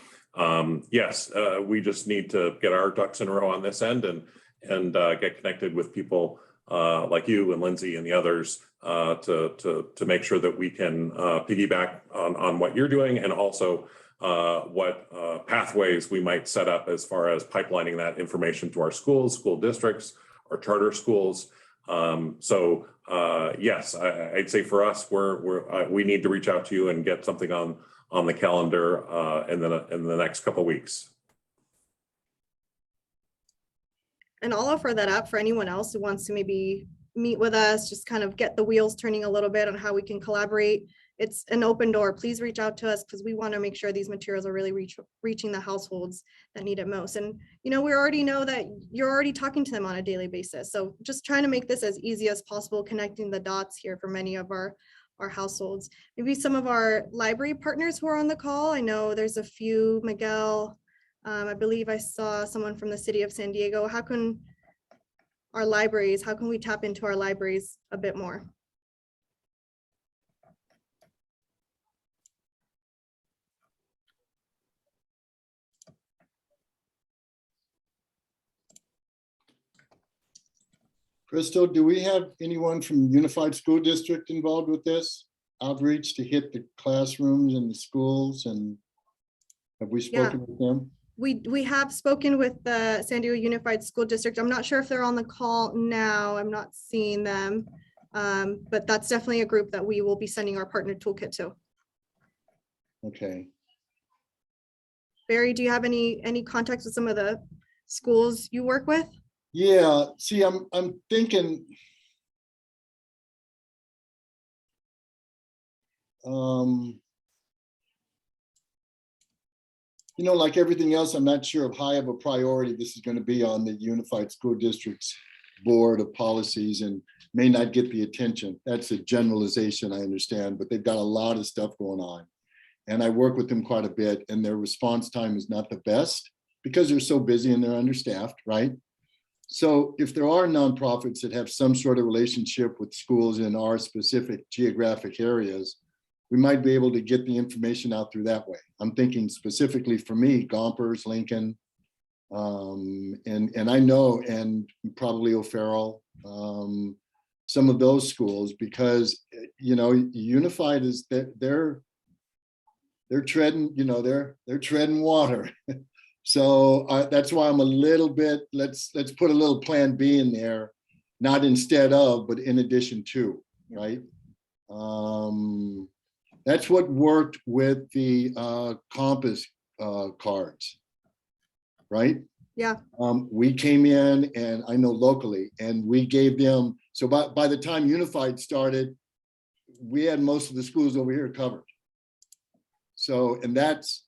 yes, we just need to get our ducks in a row on this end and get connected with people like you and Lindsay and the others to make sure that we can piggyback on what you're doing, and also what pathways we might set up as far as pipelining that information to our schools, school districts, or charter schools. So yes, I'd say for us, we need to reach out to you and get something on the calendar in the next couple of weeks. And I'll offer that up for anyone else who wants to maybe meet with us, just kind of get the wheels turning a little bit on how we can collaborate. It's an open door. Please reach out to us because we want to make sure these materials are really reaching the households that need it most. And, you know, we already know that you're already talking to them on a daily basis. So just trying to make this as easy as possible, connecting the dots here for many of our households. Maybe some of our library partners who are on the call. I know there's a few, Miguel, I believe I saw someone from the city of San Diego. How can we tap into our libraries a bit more? Crystal, do we have anyone from Unified School District involved with this outreach to hit the classrooms and the schools, and have we spoken with them? We have spoken with the San Diego Unified School District. I'm not sure if they're on the call now. I'm not seeing them. But that's definitely a group that we will be sending our partner toolkit to. Okay. Barry, do you have any contacts with some of the schools you work with? Yeah, see, I'm thinking you know, like everything else, I'm not sure of how high of a priority this is going to be on the Unified School District's board of policies, and may not get the attention. That's a generalization, I understand, but they've got a lot of stuff going on. And I work with them quite a bit, and their response time is not the best because they're so busy and they're understaffed, right? So if there are nonprofits that have some sort of relationship with schools in our specific geographic areas, we might be able to get the information out through that way. I'm thinking specifically for me, Gompers, Lincoln, and I know, and probably O'Farrell, some of those schools, because, you know, Unified is that they're treading, you know, they're treading water. So that's why I'm a little bit, let's put a little plan B in there, not instead of, but in addition to, right? That's what worked with the Compass cards, right? Yeah. We came in, and I know locally, and we gave them, so by the time Unified started, we had most of the schools over here covered. So, and that's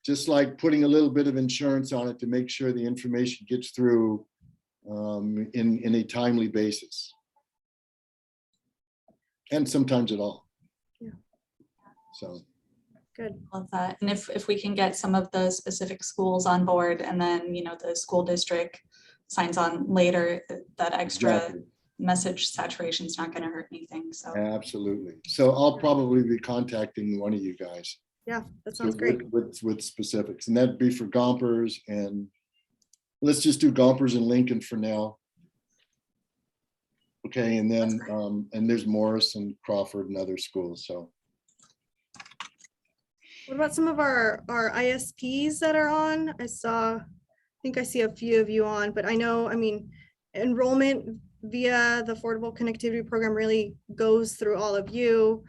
just like putting a little bit of insurance on it to make sure the information gets through in a timely basis. And sometimes at all. Yeah. So. Good. Love that. And if we can get some of the specific schools on board, and then, you know, the school district signs on later, that extra Exactly. message saturation is not going to hurt anything. So Absolutely. So I'll probably be contacting one of you guys. Yeah, that sounds great. With specifics, and that'd be for Gompers, and let's just do Gompers and Lincoln for now. Okay, and then and there's Morris and Crawford and other schools. So What about some of our ISPs that are on? I think I see a few of you on, but I know, I mean, enrollment via the Affordable Connectivity Program really goes through all of you.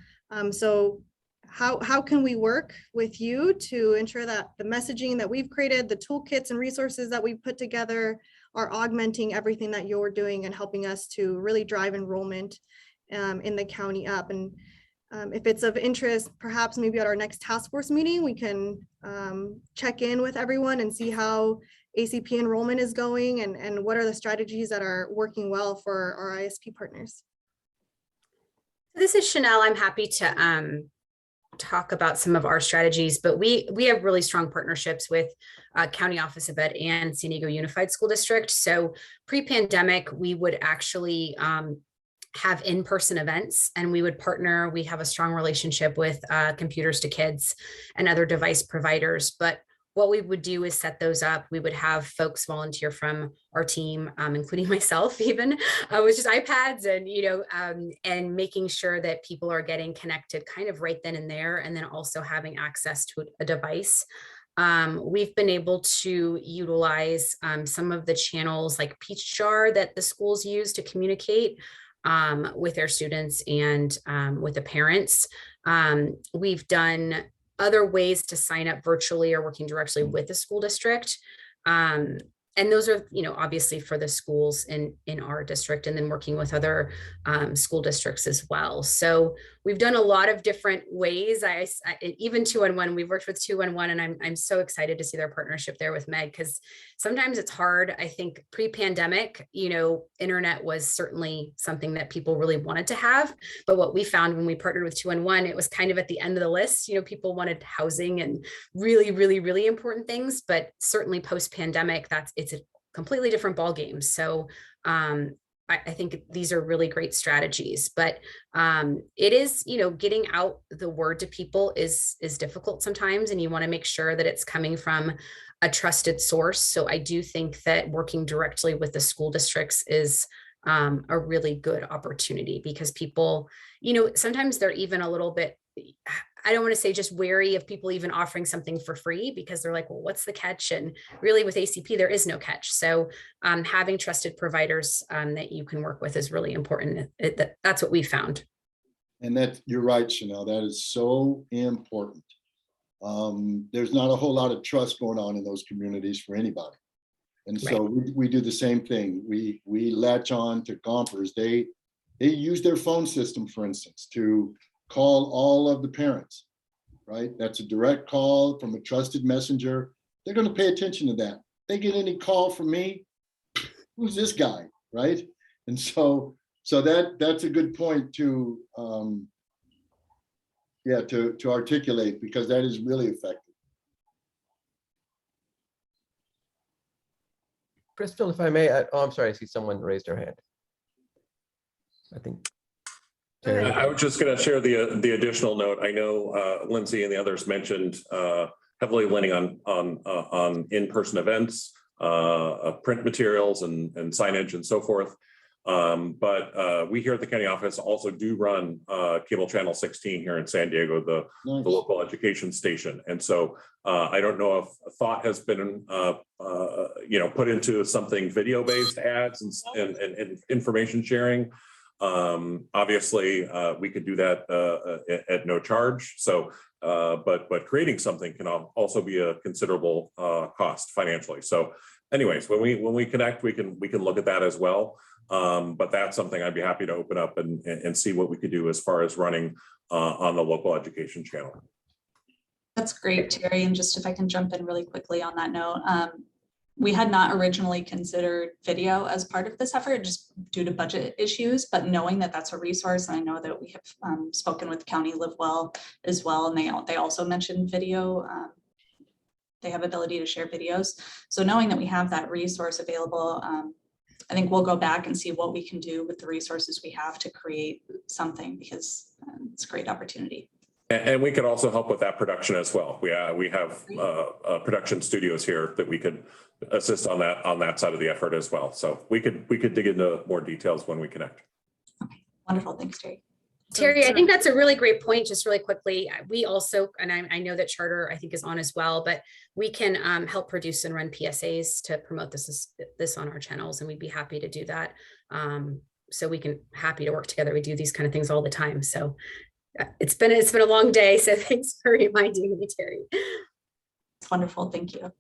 So how can we work with you to ensure that the messaging that we've created, the toolkits and resources that we've put together are augmenting everything that you're doing and helping us to really drive enrollment in the county up? And if it's of interest, perhaps maybe at our next task force meeting, we can check in with everyone and see how ACP enrollment is going, and what are the strategies that are working well for our ISP partners. This is Chanel. I'm happy to talk about some of our strategies, but we have really strong partnerships with County Office of Ed and San Diego Unified School District. So pre-pandemic, we would actually have in-person events, and we would partner. We have a strong relationship with Computers to Kids and other device providers. But what we would do is set those up. We would have folks volunteer from our team, including myself even, with just iPads, and, you know, and making sure that people are getting connected kind of right then and there, and then also having access to a device. We've been able to utilize some of the channels like Peach Jar that the schools use to communicate with their students and with the parents. We've done other ways to sign up virtually or working directly with the school district. And those are, you know, obviously for the schools in our district, and then working with other school districts as well. So we've done a lot of different ways. Even 211, we've worked with 211, and I'm so excited to see their partnership there with Meg, because sometimes it's hard. I think pre-pandemic, you know, internet was certainly something that people really wanted to have. But what we found when we partnered with 211, it was kind of at the end of the list. You know, people wanted housing and really, really, really important things. But certainly post-pandemic, it's a completely different ballgame. So I think these are really great strategies, but it is, you know, getting out the word to people is difficult sometimes, and you want to make sure that it's coming from a trusted source. So I do think that working directly with the school districts is a really good opportunity, because people, you know, sometimes they're even a little bit, I don't want to say just wary of people even offering something for free, because they're like, well, what's the catch? And really with ACP, there is no catch. So having trusted providers that you can work with is really important. That's what we found. And that, you're right, Chanel, that is so important. There's not a whole lot of trust going on in those communities for anybody. And so we do the same thing. We latch on to Gompers. They use their phone system, for instance, to call all of the parents, right? That's a direct call from a trusted messenger. They're going to pay attention to that. They get any call from me, who's this guy, right? And so that's a good point to to articulate, because that is really effective. Crystal, if I may, I'm sorry, I see someone raised their hand. I think. I was just going to share the additional note. I know Lindsay and the others mentioned heavily leaning on in-person events, print materials and signage and so forth. But we here at the county office also do run cable channel 16 here in San Diego, the local education station. And so I don't know if a thought has been put into something video-based ads and information sharing. Obviously, we could do that at no charge. So, but creating something can also be a considerable cost financially. So, anyways, when we connect, we can look at that as well. But that's something I'd be happy to open up and see what we could do as far as running on the local education channel. That's great, Terry. And just if I can jump in really quickly on that note, we had not originally considered video as part of this effort just due to budget issues, but knowing that that's a resource, and I know that we have spoken with County Live Well as well, and they also mentioned video. They have ability to share videos. So knowing that we have that resource available, I think we'll go back and see what we can do with the resources we have to create something, because it's a great opportunity. And we could also help with that production as well. We have production studios here that we could assist on that side of the effort as well. So we could dig into more details when we connect. Okay, wonderful. Thanks, Terry. Terry, I think that's a really great point. Just really quickly, we also, and I know that Charter I think is on as well, but we can help produce and run PSAs to promote this on our channels, and we'd be happy to do that. So we can happy to work together. We do these kind of things all the time. So it's been a long day. So thanks for reminding me, Terry. It's wonderful. Thank you.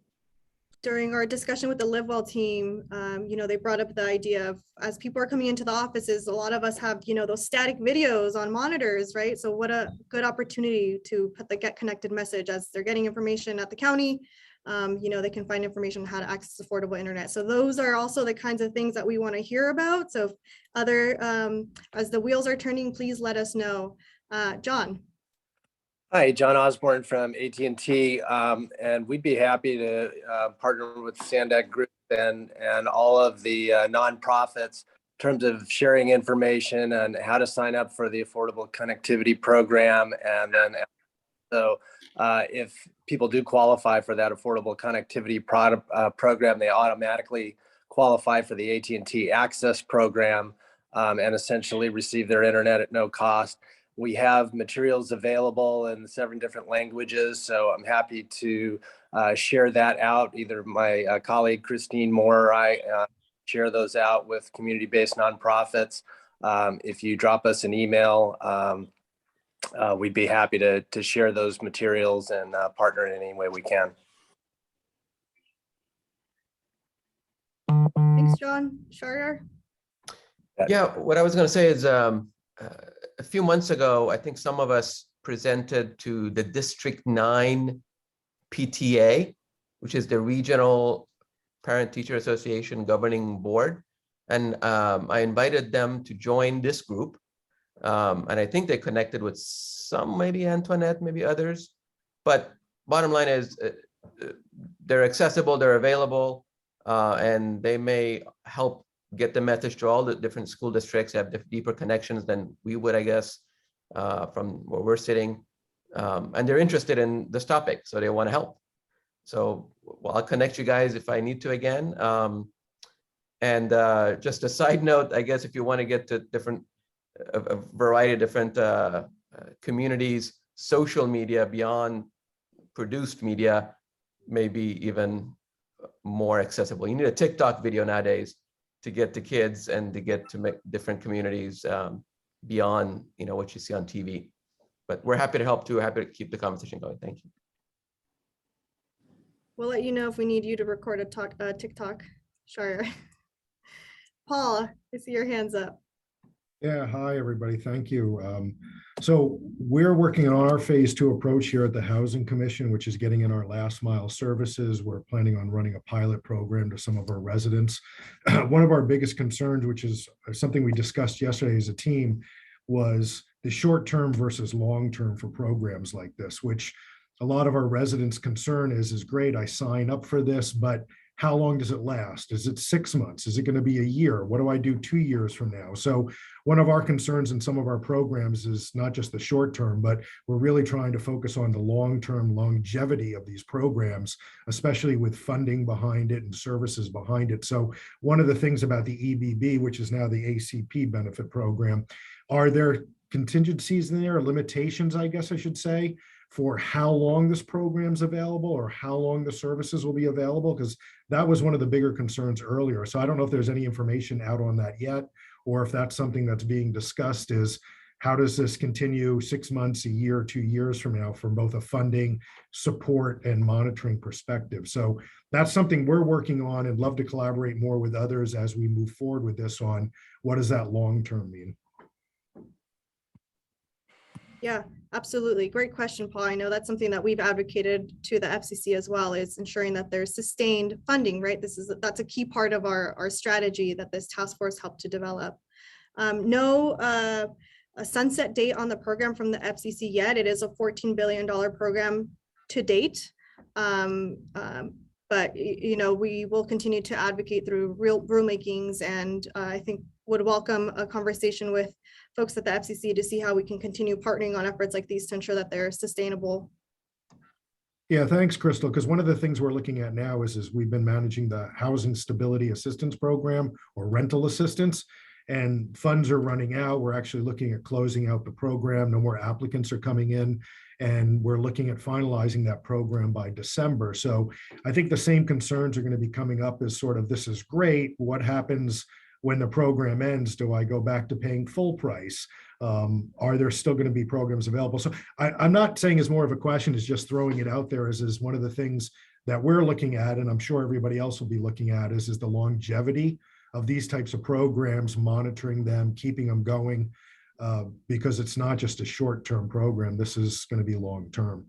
During our discussion with the Live Well team, they brought up the idea of, as people are coming into the offices, a lot of us have, those static videos on monitors, right? So what a good opportunity to put the Get Connected message as they're getting information at the county. They can find information on how to access affordable internet. So those are also the kinds of things that we want to hear about. So if as the wheels are turning, please let us know. John. Hi, John Osborne from AT&T, and we'd be happy to partner with Sandak Group and all of the nonprofits in terms of sharing information on how to sign up for the Affordable Connectivity Program. And then so if people do qualify for that Affordable Connectivity program, they automatically qualify for the AT&T Access Program and essentially receive their internet at no cost. We have materials available in 7 different languages, so I'm happy to share that out. Either my colleague Christine Moore or I share those out with community-based nonprofits. If you drop us an email, we'd be happy to share those materials and partner in any way we can. Thanks, John. Shahryar? Yeah, what I was going to say is a few months ago, I think some of us presented to the District 9 PTA, which is the Regional Parent Teacher Association Governing Board. And I invited them to join this group. And I think they connected with some, maybe Antoinette, maybe others. But bottom line is they're accessible, they're available, and they may help get the message to all the different school districts, have deeper connections than we would, I guess, from where we're sitting. And they're interested in this topic, so they want to help. So I'll connect you guys if I need to again. And just a side note, I guess if you want to get to different, a variety of different communities, social media beyond produced media may be even more accessible. You need a TikTok video nowadays to get to kids and to get to make different communities beyond, you know, what you see on TV. But we're happy to help too. Happy to keep the conversation going. Thank you. We'll let you know if we need you to record a TikTok. Sure. Paul, I see your hands up. Yeah, hi, everybody. Thank you. So we're working on our phase 2 approach here at the Housing Commission, which is getting in our last mile services. We're planning on running a pilot program to some of our residents. One of our biggest concerns, which is something we discussed yesterday as a team, was the short-term versus long-term for programs like this, which a lot of our residents' concern is great, I sign up for this, but how long does it last? Is it 6 months? Is it going to be a year? What do I do 2 years from now? So one of our concerns in some of our programs is not just the short term, but we're really trying to focus on the long-term longevity of these programs, especially with funding behind it and services behind it. So one of the things about the EBB, which is now the ACP benefit program, are there contingencies in there, limitations, I guess I should say, for how long this program's available or how long the services will be available? Because that was one of the bigger concerns earlier. So I don't know if there's any information out on that yet, or if that's something that's being discussed, is how does this continue 6 months, a year, 2 years from now from both a funding, support, and monitoring perspective. So that's something we're working on and love to collaborate more with others as we move forward with this on what does that long-term mean? Yeah, absolutely. Great question, Paul. I know that's something that we've advocated to the FCC as well, is ensuring that there's sustained funding, right? That's a key part of our strategy that this task force helped to develop. No a sunset date on the program from the FCC yet. It is a $14 billion program to date. But you know, we will continue to advocate through rulemakings, and I think would welcome a conversation with folks at the FCC to see how we can continue partnering on efforts like these to ensure that they're sustainable. Yeah, thanks, Crystal. Because one of the things we're looking at now is we've been managing the Housing Stability Assistance Program, or rental assistance, and funds are running out. We're actually looking at closing out the program. No more applicants are coming in, and we're looking at finalizing that program by December. So I think the same concerns are going to be coming up as sort of, this is great, what happens when the program ends? Do I go back to paying full price? Are there still going to be programs available? So I'm not saying it's more of a question, is just throwing it out there as one of the things that we're looking at, and I'm sure everybody else will be looking at, is the longevity of these types of programs, monitoring them, keeping them going, because it's not just a short-term program. This is going to be long-term.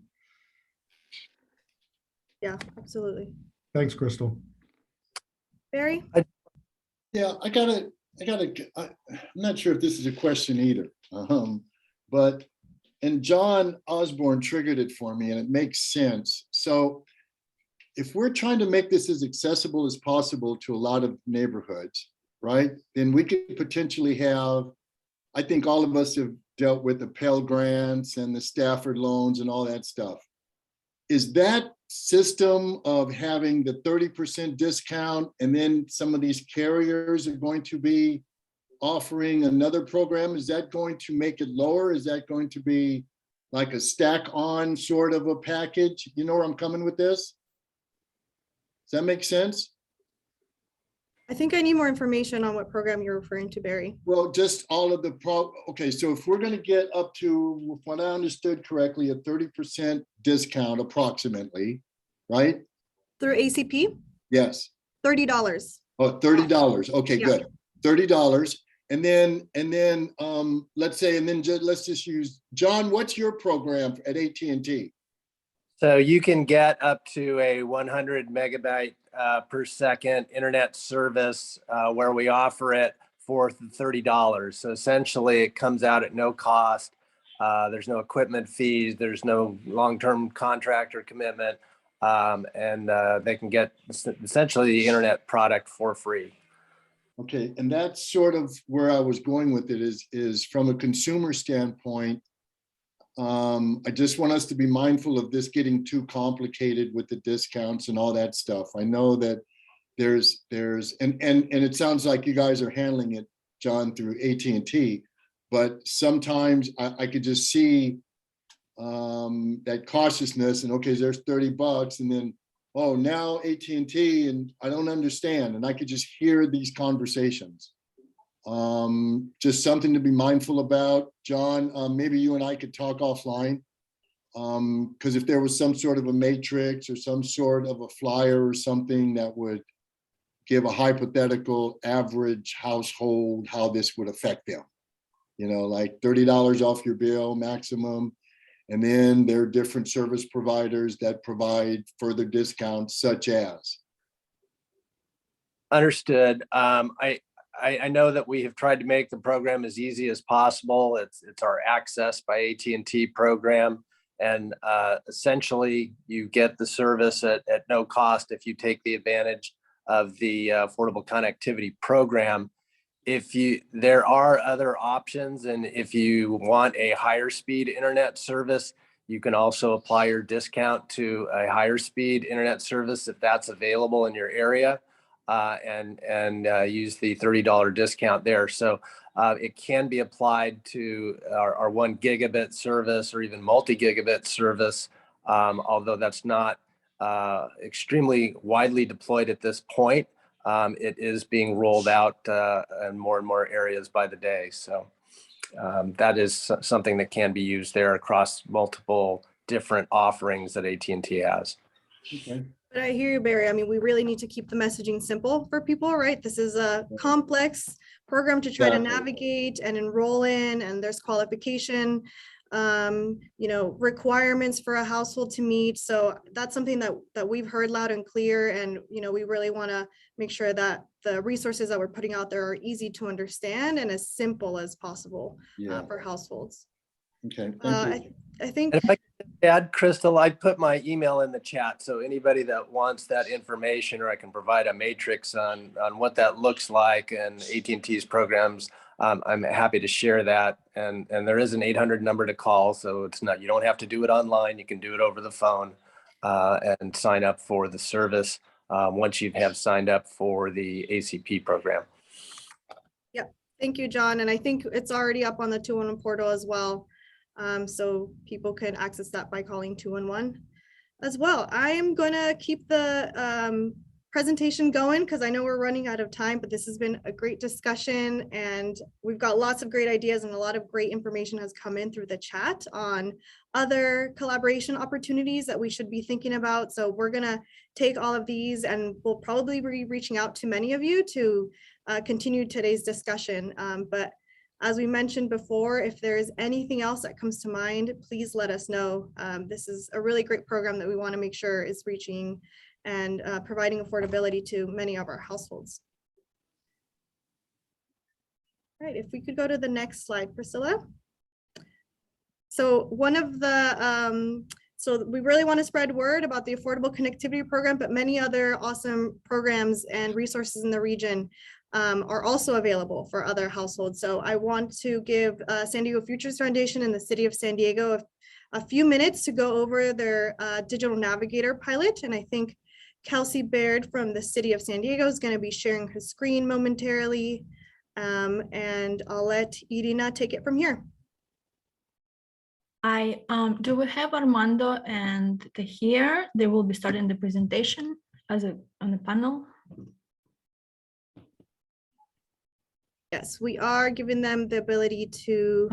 Yeah, absolutely. Thanks, Crystal. Barry? Yeah, I'm not sure if this is a question either, but, and John Osborne triggered it for me, and it makes sense. So if we're trying to make this as accessible as possible to a lot of neighborhoods, right, then we could potentially have, I think all of us have dealt with the Pell Grants and the Stafford loans and all that stuff. Is that system of having the 30% discount, and then some of these carriers are going to be offering another program, is that going to make it lower? Is that going to be like a stack on sort of a package? You know where I'm coming with this? Does that make sense? I think I need more information on what program you're referring to, Barry. Well, just all of the okay, so if we're going to get up to, if what I understood correctly, a 30% discount approximately, right? Through ACP? Yes. $30. Oh, $30. Okay, Yeah. good. $30. And then let's say, and then let's just use, John, what's your program at AT&T? So you can get up to a 100 megabyte per second internet service where we offer it for $30. So essentially it comes out at no cost. There's no equipment fees. There's no long-term contract or commitment. And they can get essentially the internet product for free. Okay, and that's sort of where I was going with it, is from a consumer standpoint. I just want us to be mindful of this getting too complicated with the discounts and all that stuff. I know that and it sounds like you guys are handling it, John, through AT&T, but sometimes I could just see that cautiousness and okay, there's $30 and then, oh, now AT&T and I don't understand. And I could just hear these conversations. Just something to be mindful about. John, maybe you and I could talk offline. Because if there was some sort of a matrix or some sort of a flyer or something that would give a hypothetical average household, how this would affect them. You know, like $30 off your bill maximum. And then there are different service providers that provide further discounts such as. Understood. I know that we have tried to make the program as easy as possible. It's our Access by AT&T program. And essentially you get the service at no cost if you take the advantage of the Affordable Connectivity Program. There are other options, and if you want a higher speed internet service, you can also apply your discount to a higher speed internet service if that's available in your area, and use the $30 discount there. So it can be applied to our 1 gigabit service or even multi-gigabit service, although that's not extremely widely deployed at this point. It is being rolled out in more and more areas by the day. So that is something that can be used there across multiple different offerings that AT&T has. Okay. But I hear you, Barry. I mean, we really need to keep the messaging simple for people, right? This is a complex program to try to navigate and enroll in, and there's qualification, requirements for a household to meet. So that's something that we've heard loud and clear. And, we really want to make sure that the resources that we're putting out there are easy to understand and as simple as possible for households. Okay, thank you. I think. And if I could add, Crystal, I put my email in the chat. So anybody that wants that information, or I can provide a matrix on what that looks like and AT&T's programs, I'm happy to share that. And there is an 800 number to call. So it's not, you don't have to do it online. You can do it over the phone and sign up for the service once you have signed up for the ACP program. Yep. Thank you, John. And I think it's already up on the 211 portal as well. So people can access that by calling 211 as well. I am going to keep the presentation going because I know we're running out of time, but this has been a great discussion and we've got lots of great ideas and a lot of great information has come in through the chat on other collaboration opportunities that we should be thinking about. So we're going to take all of these and we'll probably be reaching out to many of you to continue today's discussion. But as we mentioned before, if there is anything else that comes to mind, please let us know. This is a really great program that we want to make sure is reaching and providing affordability to many of our households. All right, if we could go to the next slide, Priscilla. So one of the, so we really want to spread word about the Affordable Connectivity Program, but many other awesome programs and resources in the region are also available for other households. So I want to give San Diego Futures Foundation and the City of San Diego a few minutes to go over their digital navigator pilot. And I think Kelsey Baird from the City of San Diego is going to be sharing her screen momentarily. And I'll let Irina take it from here. Do we have Armando and here? They will be starting the presentation on the panel. Yes, we are giving them the ability to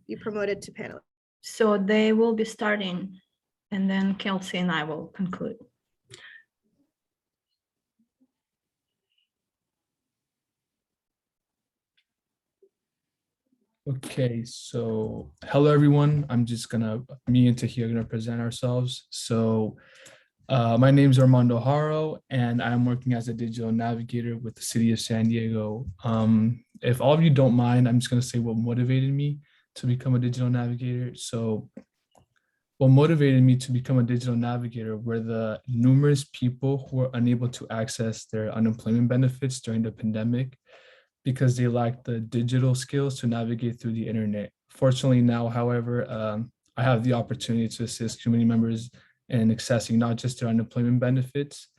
be promoted to panel. So they will be starting and then Kelsey and I will conclude. Okay, so hello everyone. Me and Tahia are gonna present ourselves. So my name is Armando Haro and I'm working as a digital navigator with the City of San Diego. If all of you don't mind, I'm just gonna say what motivated me to become a digital navigator. So what motivated me to become a digital navigator were the numerous people who were unable to access their unemployment benefits during the pandemic because they lacked the digital skills to navigate through the internet. Fortunately now, however, I have the opportunity to assist community members in accessing not just their unemployment benefits,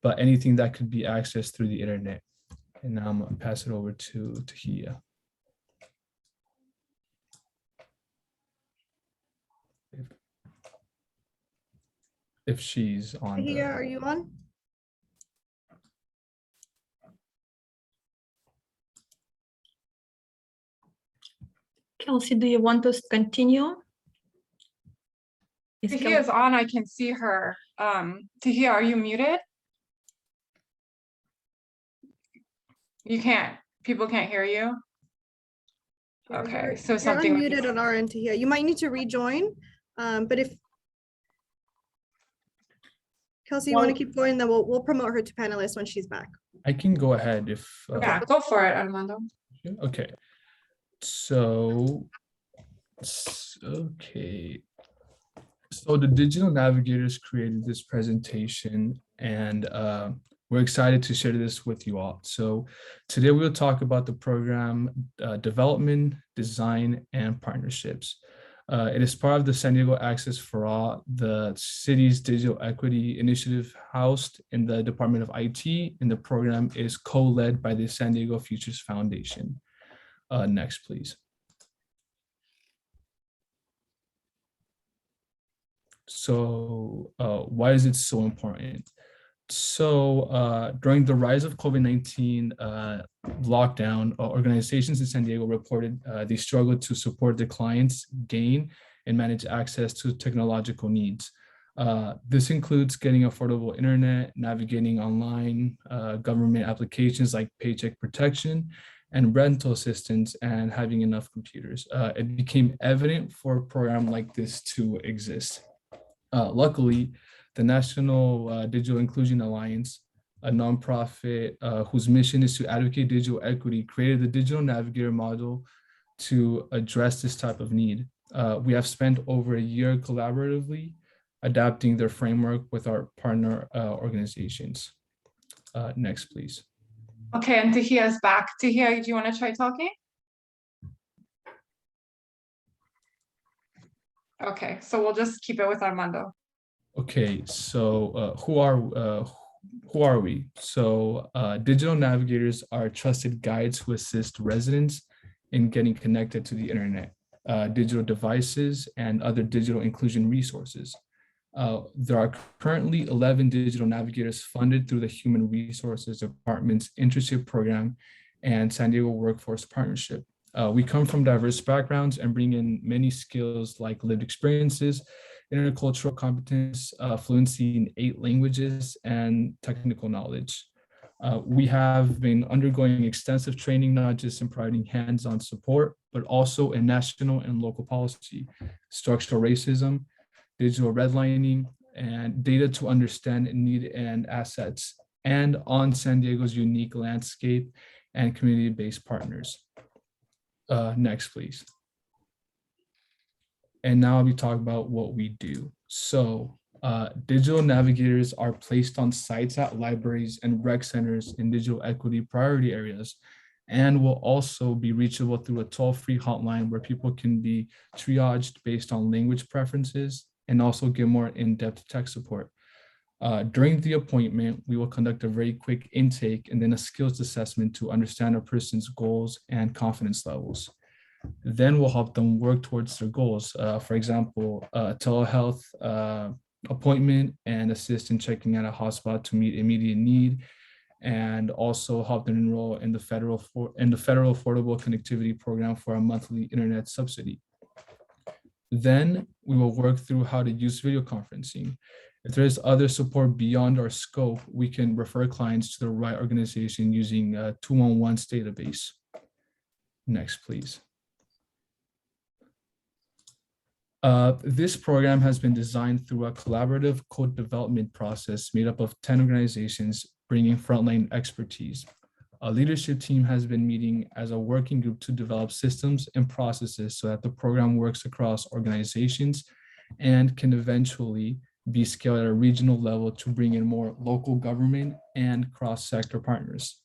but anything that could be accessed through the internet. And now I'm gonna pass it over to Tahia. If she's on. Tahia, are you on? Kelsey, do you want us to continue? Tahia is on, I can see her. Tahia, are you muted? You can't, people can't hear you? Okay, so something. You're unmuted on our end, Tahia. You might need to rejoin, but if Kelsey, you want to keep going, then we'll promote her to panelist when she's back. I can go ahead if. Yeah, go for it, Armando. Okay. So, okay. So the digital navigators created this presentation, and we're excited to share this with you all. So today we'll talk about the program development, design, and partnerships. It is part of the San Diego Access for All, the city's digital equity initiative housed in the Department of IT, and the program is co-led by the San Diego Futures Foundation. Next, please. So why is it so important? So during the rise of COVID-19 lockdown, organizations in San Diego reported they struggled to support their clients, gain and manage access to technological needs. This includes getting affordable internet, navigating online, government applications like paycheck protection and rental assistance, and having enough computers. It became evident for a program like this to exist. Luckily, the National Digital Inclusion Alliance, a nonprofit whose mission is to advocate digital equity, created the Digital Navigator model to address this type of need. We have spent over a year collaboratively adapting their framework with our partner organizations. Next, please. Okay, and Tahia is back. Tahia, do you want to try talking? Okay, so we'll just keep it with Armando. Okay, so who are we? So digital navigators are trusted guides who assist residents in getting connected to the internet, digital devices, and other digital inclusion resources. There are currently 11 digital navigators funded through the Human Resources Department's internship program and San Diego Workforce Partnership. We come from diverse backgrounds and bring in many skills like lived experiences, intercultural competence, fluency in 8 languages, and technical knowledge. We have been undergoing extensive training, not just in providing hands-on support, but also in national and local policy, structural racism, digital redlining, and data to understand need and assets, and on San Diego's unique landscape and community-based partners. Next, please. And now I'll be talking about what we do. So digital navigators are placed on sites at libraries and rec centers in digital equity priority areas, and will also be reachable through a toll-free hotline where people can be triaged based on language preferences and also get more in-depth tech support. During the appointment, we will conduct a very quick intake and then a skills assessment to understand a person's goals and confidence levels. Then we'll help them work towards their goals. For example, a telehealth appointment and assist in checking out a hotspot to meet immediate need, and also help them enroll in the federal Affordable Connectivity Program for a monthly internet subsidy. Then we will work through how to use video conferencing. If there's other support beyond our scope, we can refer clients to the right organization using 211's database. Next, please. This program has been designed through a collaborative code development process made up of 10 organizations bringing frontline expertise. A leadership team has been meeting as a working group to develop systems and processes so that the program works across organizations and can eventually be scaled at a regional level to bring in more local government and cross-sector partners.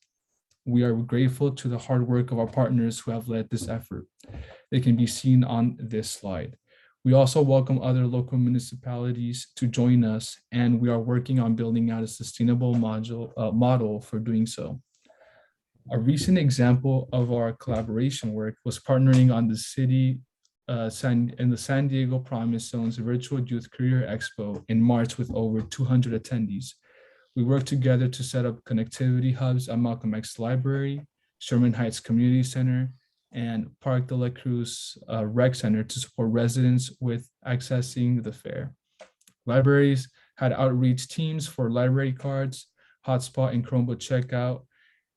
We are grateful to the hard work of our partners who have led this effort. They can be seen on this slide. We also welcome other local municipalities to join us, and we are working on building out a sustainable model for doing so. A recent example of our collaboration work was partnering on the city in the San Diego Promise Zone's Virtual Youth Career Expo in March with over 200 attendees. We worked together to set up connectivity hubs at Malcolm X Library, Sherman Heights Community Center, and Park de la Cruz Rec Center to support residents with accessing the fair. Libraries had outreach teams for library cards, hotspot, and Chromebook checkout,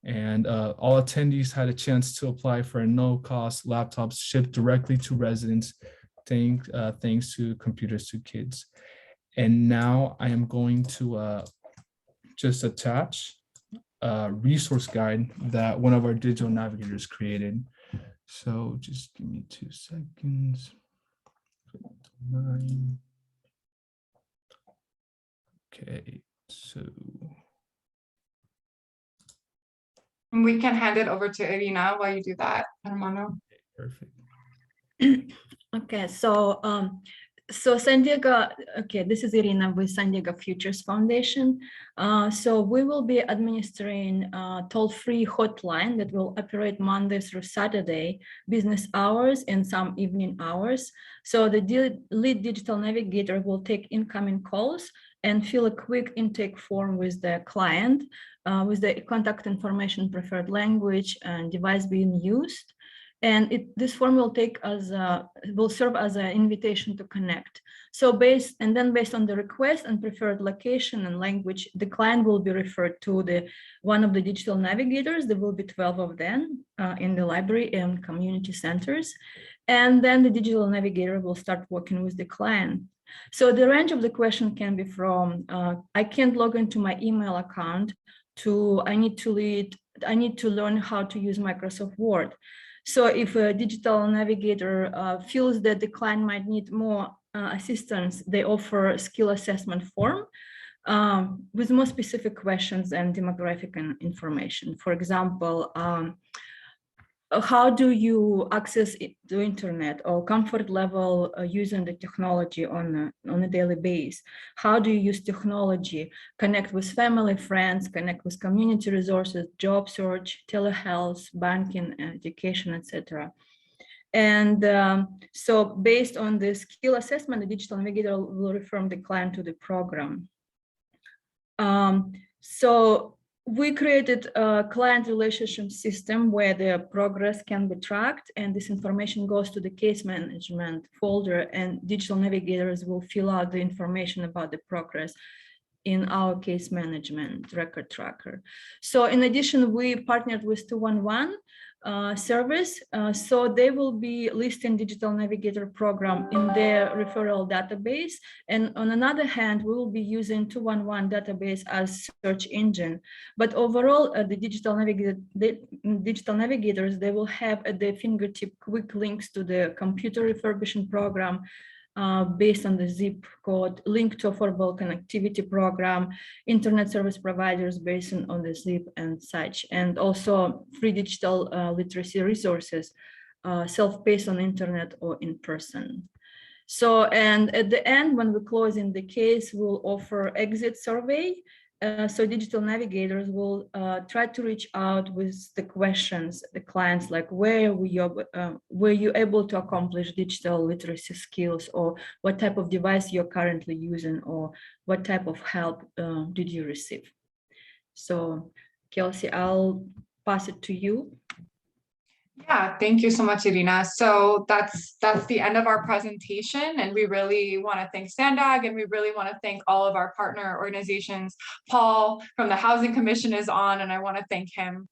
and all attendees had a chance to apply for a no-cost laptops shipped directly to residents, thanks to Computers to Kids. And now I am going to just attach a resource guide that one of our digital navigators created. So just give me 2 seconds. Okay, so. We can hand it over to Irina while you do that, Armando. Perfect. Okay, so San Diego, okay, this is Irina with San Diego Futures Foundation. So we will be administering a toll-free hotline that will operate Monday through Saturday, business hours and some evening hours. So the lead digital navigator will take incoming calls and fill a quick intake form with the client, with the contact information, preferred language, and device being used. And this form will serve as an invitation to connect. So based on the request and preferred location and language, the client will be referred to one of the digital navigators. There will be 12 of them in the library and community centers. And then the digital navigator will start working with the client. So the range of the question can be from, I can't log into my email account, to I need to learn how to use Microsoft Word. So if a digital navigator feels that the client might need more assistance, they offer a skill assessment form with more specific questions and demographic information. For example, how do you access the internet, or comfort level using the technology on a daily basis? How do you use technology? Connect with family, friends, connect with community resources, job search, telehealth, banking, education, etc. And so based on the skill assessment, the digital navigator will refer the client to the program. So we created a client relationship system where the progress can be tracked, and this information goes to the case management folder, and digital navigators will fill out the information about the progress in our case management record tracker. So in addition, we partnered with 211 service. So they will be listing digital navigator program in their referral database. And on another hand, we will be using 211 database as search engine. But overall, the digital navigators, they will have at their fingertip quick links to the computer refurbishing program, based on the zip code, link to affordable connectivity program, internet service providers based on the zip and such, and also free digital literacy resources, self-paced on internet or in person. So, and at the end, when we close in the case, we'll offer exit survey. So digital navigators will try to reach out with the questions, the clients, like were you able to accomplish digital literacy skills, or what type of device you're currently using, or what type of help did you receive? So Kelsey, I'll pass it to you. Yeah, thank you so much, Irina. So that's the end of our presentation, and we really want to thank SANDAG, and we really want to thank all of our partner organizations. Paul from the Housing Commission is on, and I want to thank him,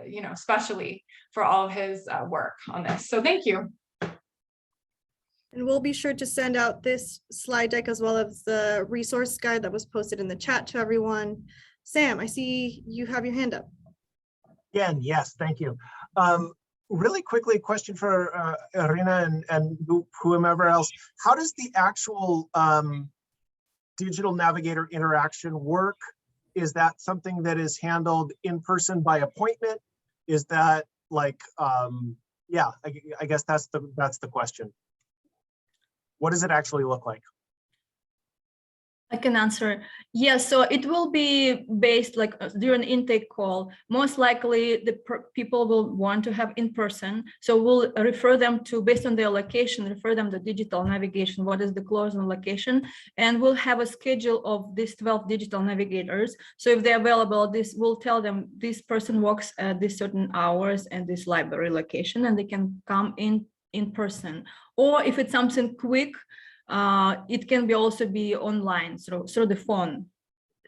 especially for all of his work on this. So thank you. And we'll be sure to send out this slide deck as well as the resource guide that was posted in the chat to everyone. Sam, I see you have your hand up. Again, yes, thank you. Really quickly, question for Irina and whomever else. How does the actual digital navigator interaction work? Is that something that is handled in person by appointment? Is that like Yeah, I guess that's the question. What does it actually look like? I can answer. Yes, so it will be based like during intake call. Most likely the people will want to have in person. So we'll refer them to, based on their location, refer them to digital navigation, what is the closest location. And we'll have a schedule of these 12 digital navigators. So if they're available, this will tell them this person works at this certain hours and this library location, and they can come in person. Or if it's something quick, it can be also be online through the phone,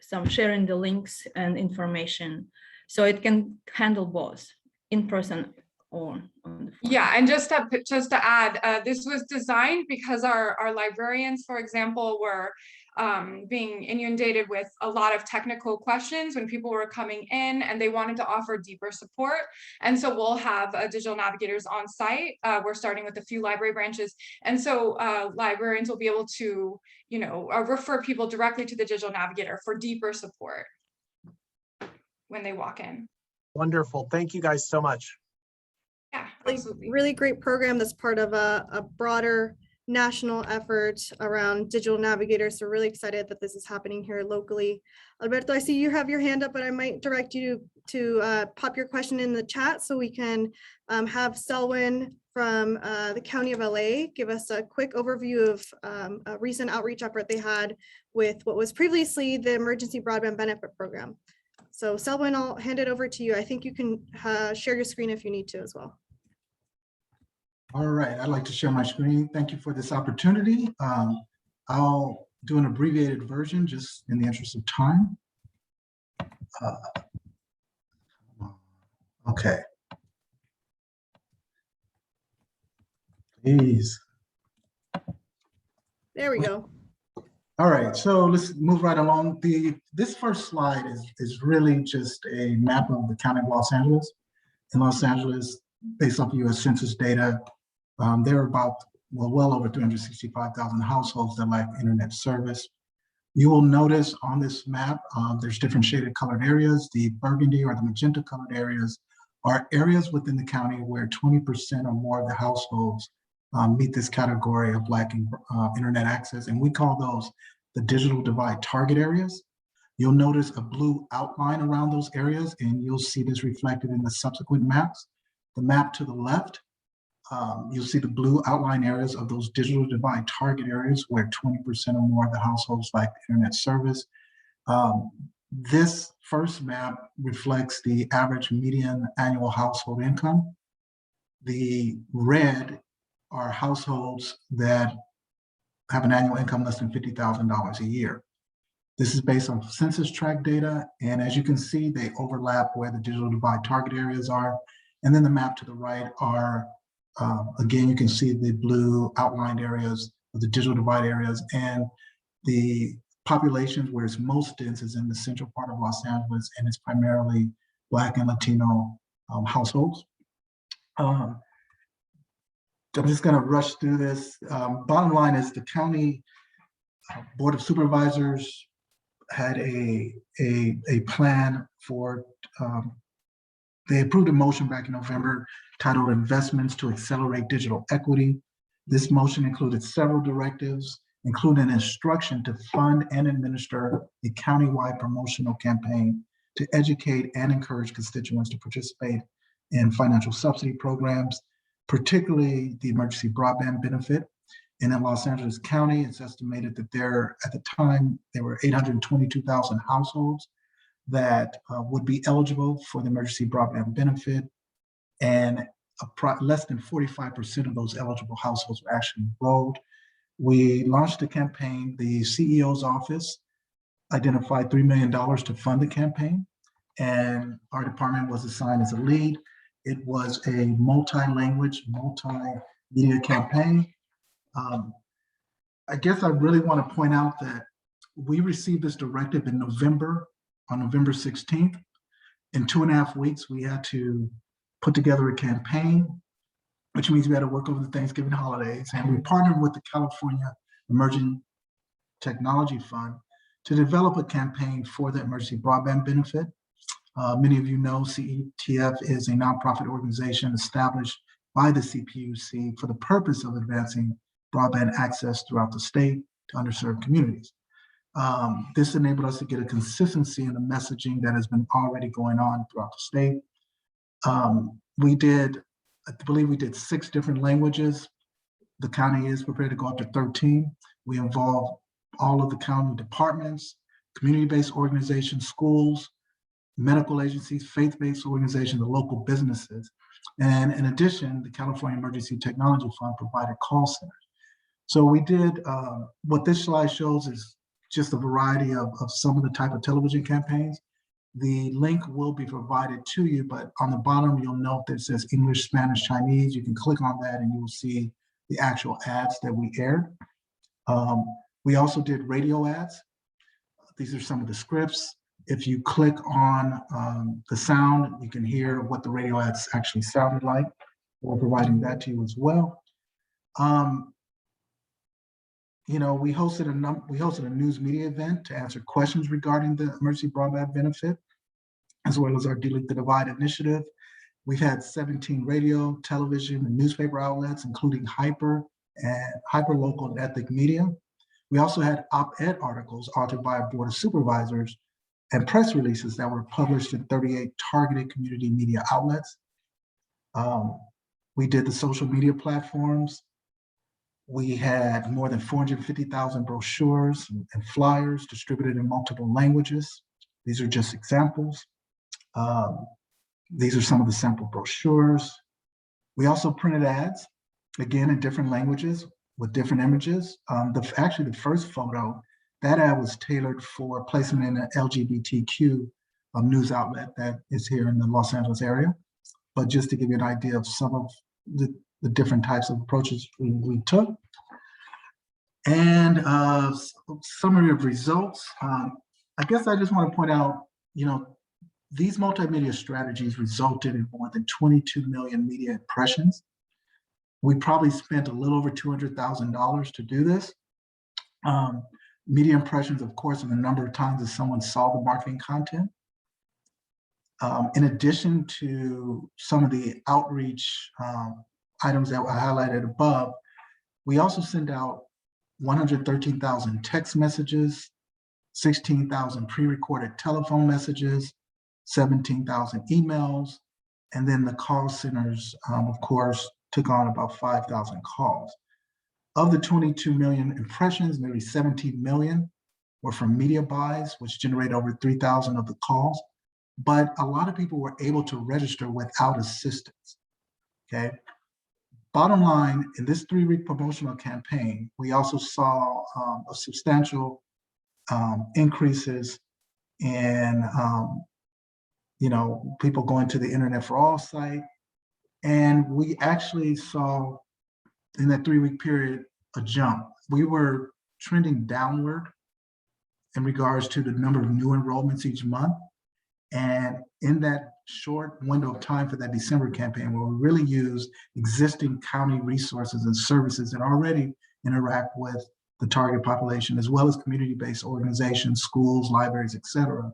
some sharing the links and information. So it can handle both in person or on the phone. Yeah, and just to add, this was designed because our librarians, for example, were being inundated with a lot of technical questions when people were coming in, and they wanted to offer deeper support. And so we'll have digital navigators on site. We're starting with a few library branches. And so librarians will be able to, refer people directly to the digital navigator for deeper support when they walk in. Wonderful. Thank you guys so much. Yeah, absolutely. Really great program that's part of a broader national effort around digital navigators. So really excited that this is happening here locally. Alberto, I see you have your hand up, but I might direct you to pop your question in the chat so we can have Selwyn from the County of LA give us a quick overview of a recent outreach effort they had with what was previously the Emergency Broadband Benefit Program. So Selwyn, I'll hand it over to you. I think you can share your screen if you need to as well. All right, I'd like to share my screen. Thank you for this opportunity. I'll do an abbreviated version just in the interest of time. Okay. Please. There we go. All right, so let's move right along. This first slide is really just a map of the County of Los Angeles. In Los Angeles, based off US Census data, there are about, well over 365,000 households that lack internet service. You will notice on this map, there's different shaded colored areas. The burgundy or the magenta colored areas are areas within the county where 20% or more of the households meet this category of lacking internet access. And we call those the digital divide target areas. You'll notice a blue outline around those areas, and you'll see this reflected in the subsequent maps. The map to the left, you'll see the blue outline areas of those digital divide target areas where 20% or more of the households lack internet service. This first map reflects the average median annual household income. The red are households that have an annual income less than $50,000 a year. This is based on census tract data, and as you can see, they overlap where the digital divide target areas are. And then the map to the right are, again, you can see the blue outlined areas of the digital divide areas, and the populations where it's most dense is in the central part of Los Angeles, and it's primarily Black and Latino households. I'm just going to rush through this. Bottom line is the county Board of Supervisors had a plan for, they approved a motion back in November titled Investments to Accelerate Digital Equity. This motion included several directives, including instruction to fund and administer a countywide promotional campaign to educate and encourage constituents to participate in financial subsidy programs, particularly the emergency broadband benefit. And in Los Angeles County, it's estimated that at the time, there were 822,000 households that would be eligible for the emergency broadband benefit. And less than 45% of those eligible households were actually enrolled. We launched a campaign. The CEO's office identified $3 million to fund the campaign, and our department was assigned as a lead. It was a multi-language, multi-media campaign. I guess I really want to point out that we received this directive in November, on November 16th. In 2.5 weeks, we had to put together a campaign, which means we had to work over the Thanksgiving holidays. And we partnered with the California Emerging Technology Fund to develop a campaign for the emergency broadband benefit. Many of you know CETF is a nonprofit organization established by the CPUC for the purpose of advancing broadband access throughout the state to underserved communities. This enabled us to get a consistency in the messaging that has been already going on throughout the state. I believe we did 6 different languages. The county is prepared to go up to 13. We involve all of the county departments, community-based organizations, schools, medical agencies, faith-based organizations, and local businesses. And in addition, the California Emergency Technology Fund provided call centers. So we did, what this slide shows is just a variety of some of the type of television campaigns. The link will be provided to you, but on the bottom, you'll note that it says English, Spanish, Chinese. You can click on that and you will see the actual ads that we aired. We also did radio ads. These are some of the scripts. If you click on the sound, you can hear what the radio ads actually sounded like. We're providing that to you as well. You know, we hosted a news media event to answer questions regarding the emergency broadband benefit, as well as our Delete the Divide initiative. We've had 17 radio, television, and newspaper outlets, including hyper local and ethnic media. We also had op-ed articles authored by our Board of Supervisors and press releases that were published in 38 targeted community media outlets. We did the social media platforms. We had more than 450,000 brochures and flyers distributed in multiple languages. These are just examples. These are some of the sample brochures. We also printed ads, again, in different languages with different images. Actually, the first photo, that ad was tailored for placement in an LGBTQ news outlet that is here in the Los Angeles area. But just to give you an idea of some of the different types of approaches we took. And summary of results. I guess I just want to point out, you know, these multimedia strategies resulted in more than 22 million media impressions. We probably spent a little over $200,000 to do this. Media impressions, of course, are the number of times that someone saw the marketing content. In addition to some of the outreach items that were highlighted above, we also sent out 113,000 text messages, 16,000 pre-recorded telephone messages, 17,000 emails, and then the call centers, of course, took on about 5,000 calls. Of the 22 million impressions, nearly 17 million were from media buys, which generate over 3,000 of the calls. But a lot of people were able to register without assistance, okay? Bottom line, in this 3-week promotional campaign, we also saw a substantial increases in you know, people going to the Internet for All site. And we actually saw in that 3-week period a jump. We were trending downward in regards to the number of new enrollments each month. And in that short window of time for that December campaign, where we really used existing county resources and services that already interact with the target population, as well as community-based organizations, schools, libraries, et cetera,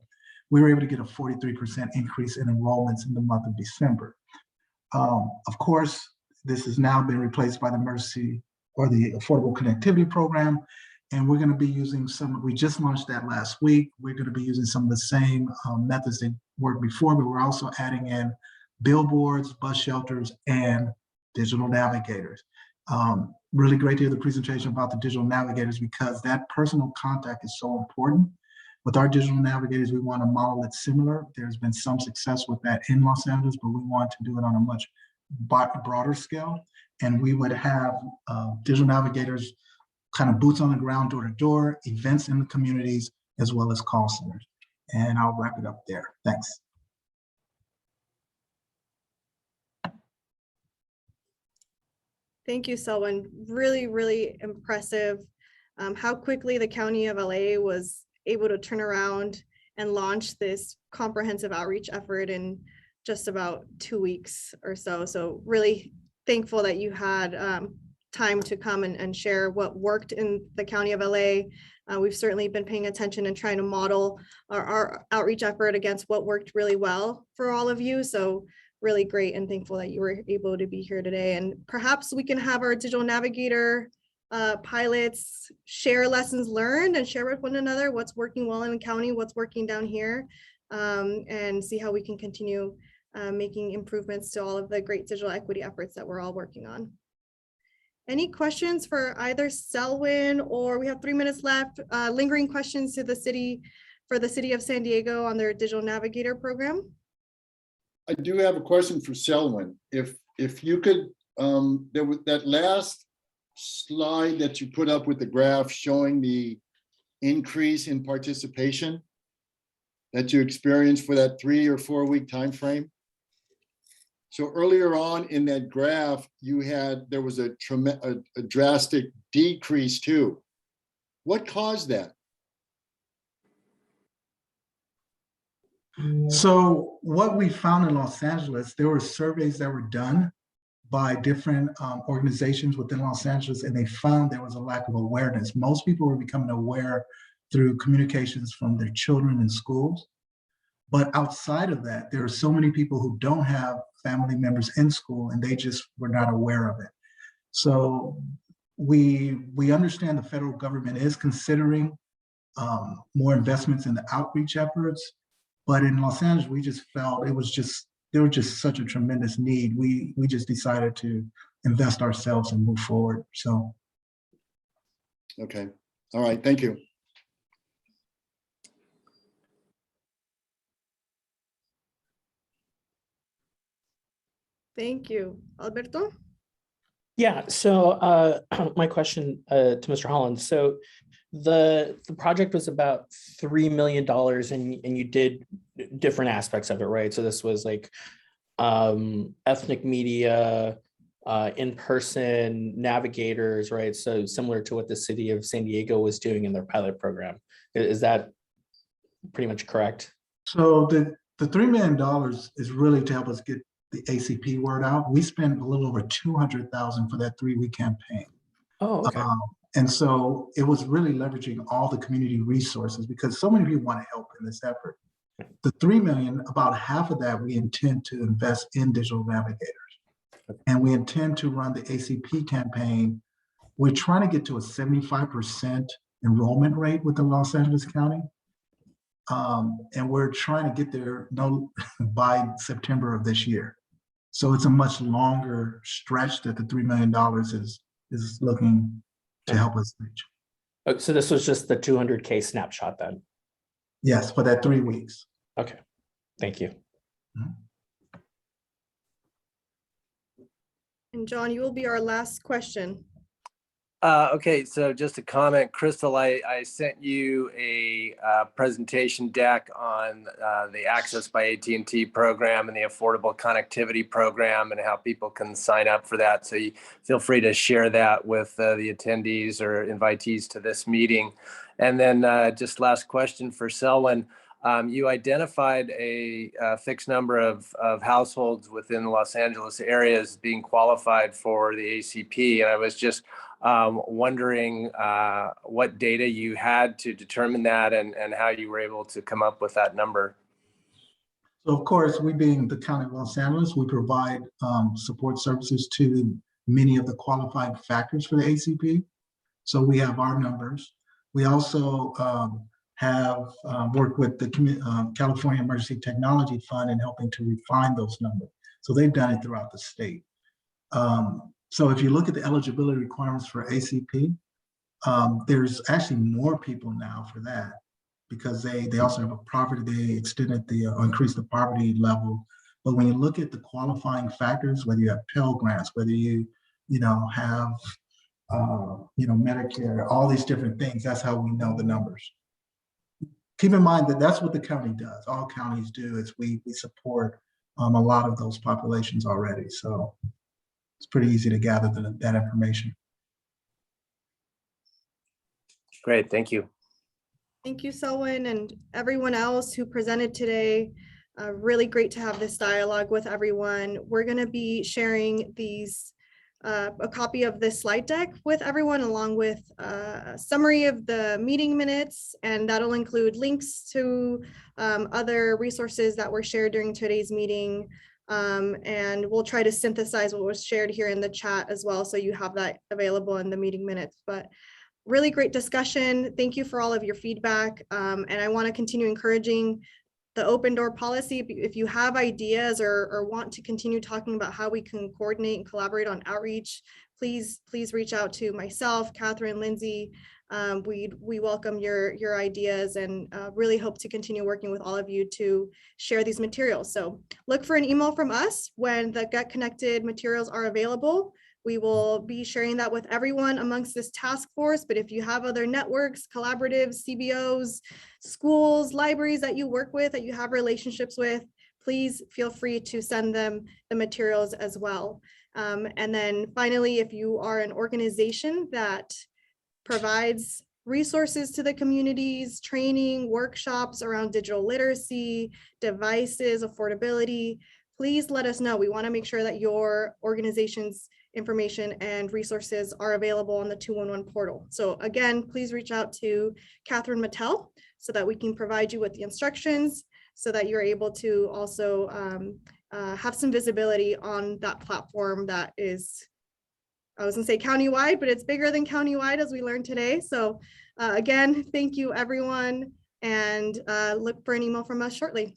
we were able to get a 43% increase in enrollments in the month of December. Of course, this has now been replaced by the Mercy or the Affordable Connectivity Program. And we're going to be using we just launched that last week. We're going to be using some of the same methods that worked before, but we're also adding in billboards, bus shelters, and digital navigators. Really great to hear the presentation about the digital navigators, because that personal contact is so important. With our digital navigators, we want to model it similar. There's been some success with that in Los Angeles, but we want to do it on a much broader scale. And we would have digital navigators, kind of boots on the ground, door to door, events in the communities, as well as call centers. And I'll wrap it up there. Thanks. Thank you, Selwyn. Really, really impressive how quickly the County of LA was able to turn around and launch this comprehensive outreach effort in just about 2 weeks or so. So really thankful that you had time to come and share what worked in the County of LA. We've certainly been paying attention and trying to model our outreach effort against what worked really well for all of you. So really great and thankful that you were able to be here today. And perhaps we can have our digital navigator pilots share lessons learned and share with one another what's working well in the county, what's working down here, and see how we can continue making improvements to all of the great digital equity efforts that we're all working on. Any questions for either Selwyn, or we have 3 minutes left, lingering questions to the city, for the city of San Diego on their digital navigator program? I do have a question for Selwyn. If you could, there was that last slide that you put up with the graph showing the increase in participation that you experienced for that 3 or 4 week time frame. So earlier on in that graph, there was a drastic decrease too. What caused that? So what we found in Los Angeles, there were surveys that were done by different organizations within Los Angeles, and they found there was a lack of awareness. Most people were becoming aware through communications from their children in schools. But outside of that, there are so many people who don't have family members in school, and they just were not aware of it. So we understand the federal government is considering more investments in the outreach efforts. But in Los Angeles, we just felt there was just such a tremendous need. We just decided to invest ourselves and move forward. So. Okay. All right. Thank you. Thank you. Alberto? Yeah, so my question to Mr. Holland. So the project was about $3 million and you did different aspects of it, right? So this was like ethnic media, in-person navigators, right? So similar to what the city of San Diego was doing in their pilot program. Is that pretty much correct? So the $3 million is really to help us get the ACP word out. We spent a little over $200,000 for that 3-week campaign. Oh, okay. And so it was really leveraging all the community resources because so many people want to help in this effort. The $3 million, about half of that we intend to invest in digital navigators. And we intend to run the ACP campaign. We're trying to get to a 75% enrollment rate with the Los Angeles County. And we're trying to get there by September of this year. So it's a much longer stretch that the $3 million is looking to help us reach. Oh, so this was just the 200K snapshot then? Yes, for that 3 weeks. Okay, thank you. And John, you will be our last question. Okay, so just a comment, Crystal, I sent you a presentation deck on the Access by AT&T program and the Affordable Connectivity program and how people can sign up for that. So you feel free to share that with the attendees or invitees to this meeting. And then just last question for Selwyn. You identified a fixed number of households within the Los Angeles area as being qualified for the ACP. And I was just wondering what data you had to determine that and how you were able to come up with that number. So of course, we being the County of Los Angeles, we provide support services to many of the qualifying factors for the ACP. So we have our numbers. We also have worked with the California Emergency Technology Fund in helping to refine those numbers. So they've done it throughout the state. So if you look at the eligibility requirements for ACP, there's actually more people now for that because they also have a poverty, they extended the increased the poverty level. But when you look at the qualifying factors, whether you have Pell Grants, whether you have Medicare, all these different things, that's how we know the numbers. Keep in mind that that's what the county does. All counties do is we support a lot of those populations already. So it's pretty easy to gather that information. Great, thank you. Thank you, Selwyn, and everyone else who presented today. Really great to have this dialogue with everyone. We're going to be sharing a copy of this slide deck with everyone, along with a summary of the meeting minutes, and that'll include links to other resources that were shared during today's meeting, And we'll try to synthesize what was shared here in the chat as well, so you have that available in the meeting minutes. But really great discussion. Thank you for all of your feedback. And I want to continue encouraging the open door policy. If you have ideas or want to continue talking about how we can coordinate and collaborate on outreach, please reach out to myself, Catherine, Lindsay. We welcome your ideas, and really hope to continue working with all of you to share these materials. So look for an email from us when the Get Connected materials are available. We will be sharing that with everyone amongst this task force, but if you have other networks, collaboratives, CBOs, schools, libraries that you work with, that you have relationships with, please feel free to send them the materials as well. And then finally, if you are an organization that provides resources to the communities, training, workshops around digital literacy, devices, affordability, please let us know. We want to make sure that your organization's information and resources are available on the 211 portal. So again, please reach out to Catherine Mattel so that we can provide you with the instructions, so that you're able to also have some visibility on that platform that is, I was gonna say countywide, but it's bigger than countywide, as we learned today. So again, thank you everyone, and look for an email from us shortly.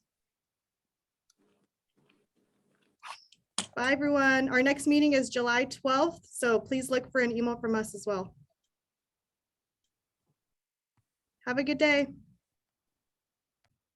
Bye everyone. Our next meeting is July 12th, so please look for an email from us as well. Have a good day.